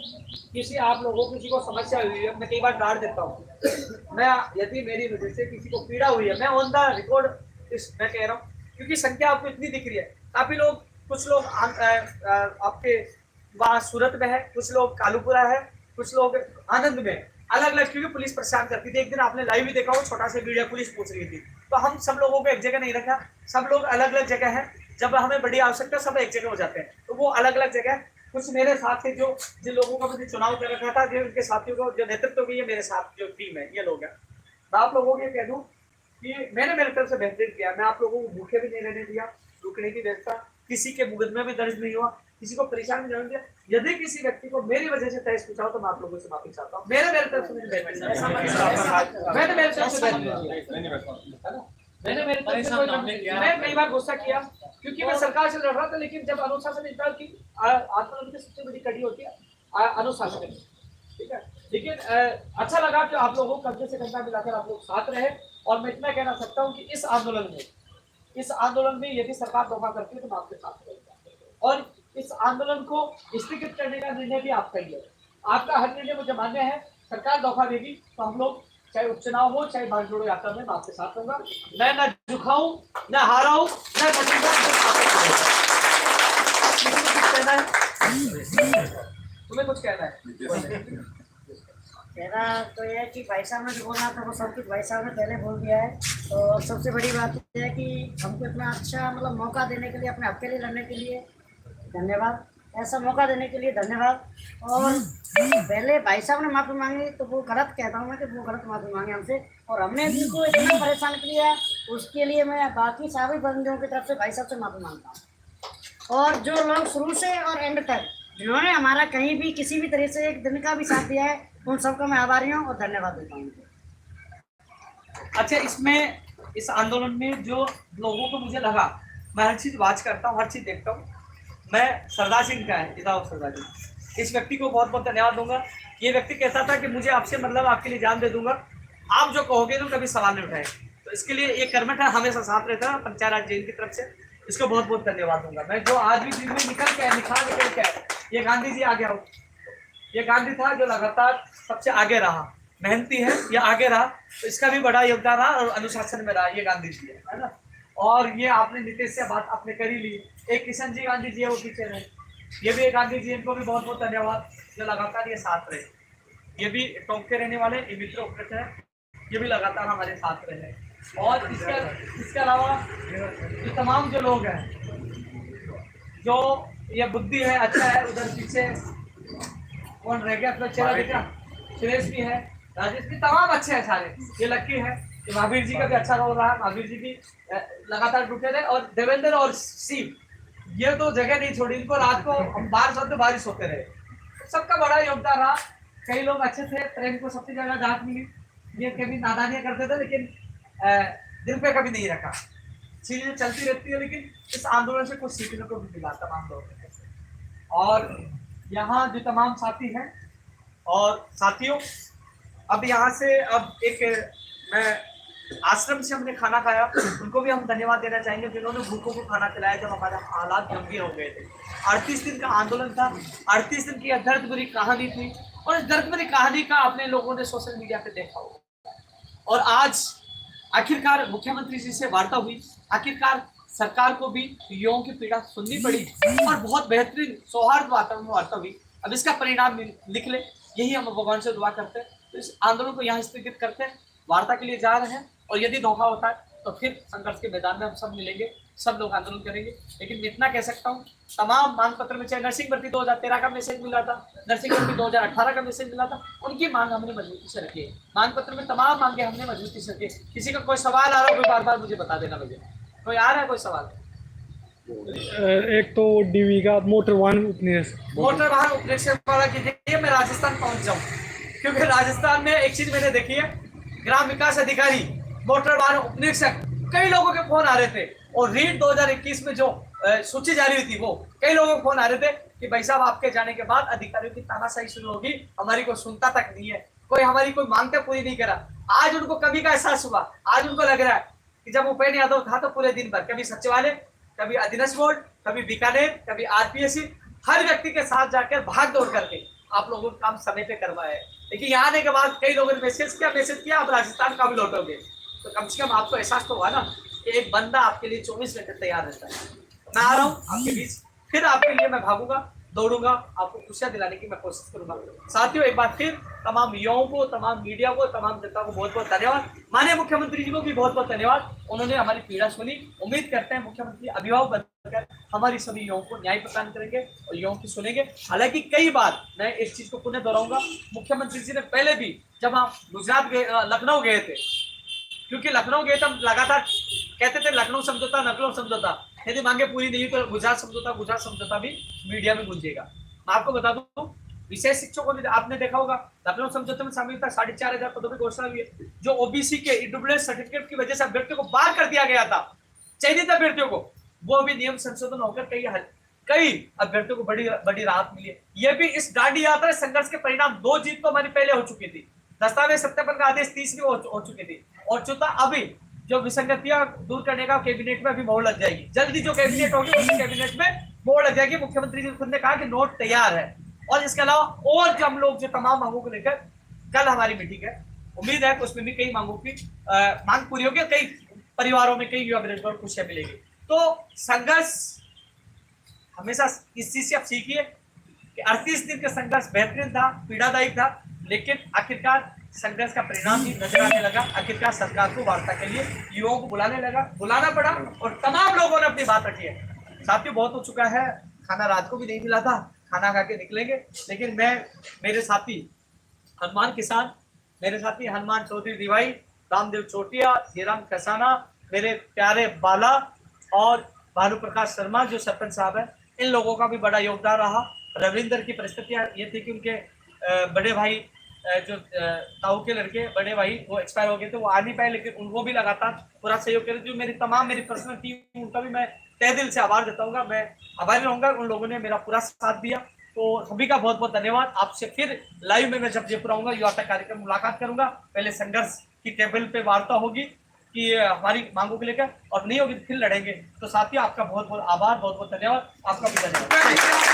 किसी आप लोगों को किसी को समस्या हुई है, मैं कई बार डांट देता हूँ। मैं यदि मेरी वजह से किसी को पीड़ा हुई है, मैं ऑन द रिकॉर्ड मैं कह रहा हूँ, क्योंकि संख्या आपको इतनी दिख रही है। काफी लोग, कुछ लोग आपके वहाँ सूरत में है, कुछ लोग कालूपुरा है, कुछ लोग आनंद में, अलग अलग, क्योंकि पुलिस परेशान करती थी। एक दिन आपने लाइव भी देखा हो, छोटा सा वीडियो, पुलिस पूछ रही थी। तो हम सब लोगों को एक जगह नहीं रखा, सब लोग अलग अलग जगह है। जब हमें बड़ी आवश्यकता सब एक जगह हो जाते हैं, तो वो अलग अलग जगह। कुछ मेरे साथ थे, जो जिन लोगों का मैंने चुनाव कर रखा था, जो उनके साथियों को जो नेतृत्व की है, मेरे साथ जो टीम है, ये लोग हैं। मैं आप लोगों को ये कह दूं कि मैंने मेरे तरफ से बेहतरीन किया। मैं आप लोगों को भूखे भी नहीं रहने दिया, रुकने की व्यवस्था, किसी के मुकदमे भी दर्ज नहीं हुआ, किसी को परेशान नहीं दिया। यदि किसी व्यक्ति को मेरी वजह से तहस पूछा हो तो मैं आप लोगों से माफी चाहता हूँ। मेरे तरफ से मैंने मेरे तरफ से मैं कई बार गुस्सा किया, क्योंकि मैं सरकार से लड़ रहा था। लेकिन जब अनुशासन विभाग की आंदोलन की सबसे बड़ी कड़ी होती है अनुशासन, ठीक है। लेकिन अच्छा लगा कि आप लोगों को कंधे से कंधा मिलाकर आप लोग साथ रहे। और मैं इतना कहना सकता हूँ कि इस आंदोलन में यदि सरकार धोखा करती है तो मैं आपके साथ रहूंगा। और इस आंदोलन को स्थगित करने का निर्णय भी आपका ही है, आपका हर निर्णय मुझे मान्य है। सरकार धोखा देगी तो हम लोग, चाहे उपचुनाव हो चाहे भारत जोड़ो यात्रा में, मैं आपके साथ रहूंगा। मैं न झुकाऊं, न हाराऊं, न कहना है। तुम्हें कुछ कहना है? कहना तो यह है कि भाई साहब ने जो बोला था वो सब कुछ भाई साहब ने पहले बोल दिया है। तो सबसे बड़ी बात यह है कि हमको इतना अच्छा मतलब मौका देने के लिए, अपने हक के लिए लड़ने के लिए धन्यवाद। ऐसा मौका देने के लिए धन्यवाद। और पहले भाई साहब ने माफ़ी मांगी तो वो गलत कहता हूँ मैं कि वो गलत माफ़ी मांगी हमसे, और हमने जिनको इतना परेशान किया उसके लिए मैं बाकी सभी बंदियों की तरफ से भाई साहब से माफ़ी मांगता हूँ। और जो लोग शुरू से और एंड तक जिन्होंने हमारा कहीं भी किसी भी तरह से एक दिन का भी साथ दिया है, उन सबका मैं आभारी हूँ और धन्यवाद देता हूँ। अच्छा, इसमें इस आंदोलन में जो लोगों को मुझे लगा, मैं हर चीज़ वाच करता हूँ, हर चीज़ देखता हूँ। मैं सरदार सिंह का है, जिताओ सरदार सिंह, इस व्यक्ति को बहुत बहुत धन्यवाद दूंगा। ये व्यक्ति कहता था कि मुझे आपसे मतलब आपके लिए जान दे दूंगा, आप जो कहोगे तो कभी सवाल नहीं उठाए। तो इसके लिए ये कर्मठ है, हमेशा साथ रहता है पंचायत राज जेल की तरफ से, इसको बहुत बहुत धन्यवाद दूंगा। मैं जो आज भी दिन में निकल के ये गांधी जी आगे आओ, ये गांधी था जो लगातार सबसे आगे रहा, मेहनती है, ये आगे रहा, तो इसका भी बड़ा योगदान रहा और अनुशासन में रहा, ये गांधी जी है ना। और ये आपने नीतीश से बात आपने करी ली, एक किशन जी गांधी जी है वो पीछे रहे, ये भी एक गांधी जी, इनको भी बहुत बहुत धन्यवाद जो लगातार ये साथ रहे। ये भी टोंक के रहने वाले, ये मित्र उपकृत है, ये भी लगातार हमारे साथ रहे। और इसके अलावा ये तमाम जो लोग हैं, जो ये बुद्धि है, अच्छा है, उधर पीछे कौन रह गया, तो चला दिखा, सुरेश भी है, राजेश भी, तमाम अच्छे हैं सारे। ये लक्की है, ये महावीर जी का भी अच्छा रोल रहा, महावीर जी भी लगातार जुटे रहे। और देवेंद्र और शिव, ये तो जगह नहीं छोड़ी, इनको रात को हम बारिश होते रहे, सबका बड़ा योगदान रहा। कई लोग अच्छे थे, प्रेम को सबसे ज्यादा डांट मिली, ये कभी नादानियां करते थे लेकिन दिल पे कभी नहीं रखा। चीजें चलती रहती है, लेकिन इस आंदोलन से कुछ सीखने को भी मिला तमाम लोगों को। और यहाँ जो तमाम साथी हैं और साथियों, अब यहाँ से अब एक मैं आश्रम से हमने खाना खाया, उनको भी हम धन्यवाद देना चाहेंगे जिन्होंने भूखों को खाना खिलाया जब हमारे हालात गंभीर हो गए थे। 38 दिन का आंदोलन था, 38 दिन की दर्द भरी कहानी थी, और इस दर्द भरी कहानी का अपने लोगों ने सोशल मीडिया पे देखा होगा। और आज आखिरकार मुख्यमंत्री जी से वार्ता हुई, आखिरकार सरकार को भी युवाओं की पीड़ा सुननी पड़ी और बहुत बेहतरीन सौहार्द वातावरण में वार्ता हुई। अब इसका परिणाम निकले, यही हम भगवान से दुआ करते हैं। तो इस आंदोलन को यहाँ स्थगित करते हैं, वार्ता के लिए जा रहे हैं, और यदि धोखा होता है तो फिर संघर्ष के मैदान में हम सब मिलेंगे, सब लोग आंदोलन करेंगे। लेकिन मैं इतना कह सकता हूँ, तमाम मांग पत्र में चाहे नर्सिंग भर्ती 2013 का मैसेज मिला था, नर्सिंग भर्ती 2018 का मैसेज मिला था, उनकी मांग हमने मजबूती से रखी है। मांग पत्र में तमाम मांगे हमने मजबूती से रखी है। किसी का कोई सवाल आ रहा हो, कोई बार बार मुझे बता देना। मुझे कोई आ रहा है कोई सवाल? एक तो डीवी का मोटर वाहन उपनिरीक्षक वाला कीजिए, मैं राजस्थान पहुंच जाऊं, क्योंकि राजस्थान में एक चीज मैंने देखी है, ग्राम विकास अधिकारी, मोटर वाहन उपनिरीक्षक, कई लोगों के फोन आ रहे थे। और रीट 2021 में जो सूची जारी हुई थी, वो कई लोगों के फोन आ रहे थे कि भाई साहब आपके जाने के बाद अधिकारियों की तानाशाही शुरू होगी, हमारी कोई सुनता तक नहीं है, कोई हमारी कोई मांग तक पूरी नहीं करा। आज उनको कभी का एहसास हुआ, आज उनको लग रहा है कि जब उपेंद्र यादव था तो पूरे दिन भर कभी सचिवालय, कभी अधीनस्थ बोर्ड, कभी बीकानेर, कभी आरपीएससी, हर व्यक्ति के साथ जाकर भाग दौड़ करके आप लोगों का काम समय पे करवाया है। लेकिन यहाँ आने के बाद कई लोगों ने मैसेज किया आप राजस्थान का भी लौटोगे, तो कम से कम आपको एहसास तो हुआ ना कि एक बंदा आपके लिए 24 घंटे तैयार रहता है। मैं आ रहा हूँ आपके बीच, फिर आपके लिए मैं भागूंगा, दौड़ूंगा, आपको खुशियां दिलाने की मैं कोशिश करूंगा। साथियों, एक बार फिर तमाम युवाओं को, तमाम मीडिया को, तमाम जनता को बहुत बहुत धन्यवाद। माननीय मुख्यमंत्री जी को भी बहुत बहुत धन्यवाद, उन्होंने हमारी पीड़ा सुनी। उम्मीद करते हैं मुख्यमंत्री अभिभावक बनकर हमारी सभी युवाओं को न्याय प्रदान करेंगे और युवाओं की सुनेंगे। हालांकि कई बार मैं इस चीज को पुनः दोहराऊंगा, मुख्यमंत्री जी ने पहले भी जब हम गुजरात गए, लखनऊ गए थे, क्योंकि लखनऊ गए तो हम लगातार कहते थे लखनऊ समझौता, लखनऊ समझौता, यदि मांगे पूरी नहीं तो गुजरात समझौता भी मीडिया में गूंजेगा। मैं आपको बता दूं, विशेष शिक्षकों ने आपने देखा होगा, लखनऊ समझौते में शामिल था 4,500 पदों की घोषणा हुई है। जो ओबीसी के ईडब्ल्यूएस सर्टिफिकेट की वजह से अभ्यर्थियों को बाहर कर दिया गया था, चयनित अभ्यर्थियों को, वो भी नियम संशोधन होकर कई अभ्यर्थियों को बड़ी राहत मिली है। ये भी इस दांडी यात्रा संघर्ष के परिणाम, 2 जीत तो हमारी पहले हो चुकी थी, दस्तावेज सत्यापन का आदेश 30वीं हो चुकी थी, और चौथा अभी जो विसंगतियां दूर करने का कैबिनेट में अभी मोहर लग जाएगी। जल्दी जो कैबिनेट होगी उस कैबिनेट में मोहर लग जाएगी। मुख्यमंत्री जी खुद ने कहा कि नोट तैयार है, और इसके अलावा और जो हम लोग जो तमाम मांगों को लेकर कल हमारी मीटिंग है, उम्मीद है कि उसमें भी कई मांगों की मांग पूरी होगी, कई परिवारों में, कई युवा बेरोजगार को खुशियां मिलेगी। तो संघर्ष हमेशा इस चीज से आप सीखिए कि 38 दिन का संघर्ष बेहतरीन था, पीड़ादायी था, लेकिन आखिरकार संघर्ष का परिणाम भी नजर आने लगा। आखिरकार सरकार को वार्ता के लिए युवाओं को बुलाना पड़ा, और तमाम लोगों ने अपनी बात रखी है। साथियों, बहुत हो चुका है, खाना रात को भी नहीं मिला था, खाना खा के निकलेंगे। लेकिन मैं, मेरे साथी हनुमान किसान, मेरे साथी हनुमान चौधरी दिवाई, रामदेव चोटिया, हीराम कसाना, मेरे प्यारे बाला और भानु प्रकाश शर्मा जो सरपंच साहब है, इन लोगों का भी बड़ा योगदान रहा। रविंदर की परिस्थितियाँ ये थी कि उनके बड़े भाई जो ताऊ के लड़के बड़े भाई वो एक्सपायर हो गए थे, वो आ नहीं पाए, लेकिन उनको भी लगातार पूरा सहयोग करे। जो मेरी पर्सनल टीम, उनका भी मैं तहे दिल से आभार जताऊंगा, मैं आभारी रहूंगा, उन लोगों ने मेरा पूरा साथ दिया। तो सभी का बहुत बहुत धन्यवाद। आपसे फिर लाइव में मैं जब जयपुर आऊंगा, युवा तक कार्यक्रम मुलाकात करूंगा, पहले संघर्ष की टेबल पे वार्ता होगी कि हमारी मांगों को लेकर, और नहीं होगी तो फिर लड़ेंगे। तो साथियों, आपका बहुत बहुत आभार, बहुत बहुत धन्यवाद, आपका भी धन्यवाद।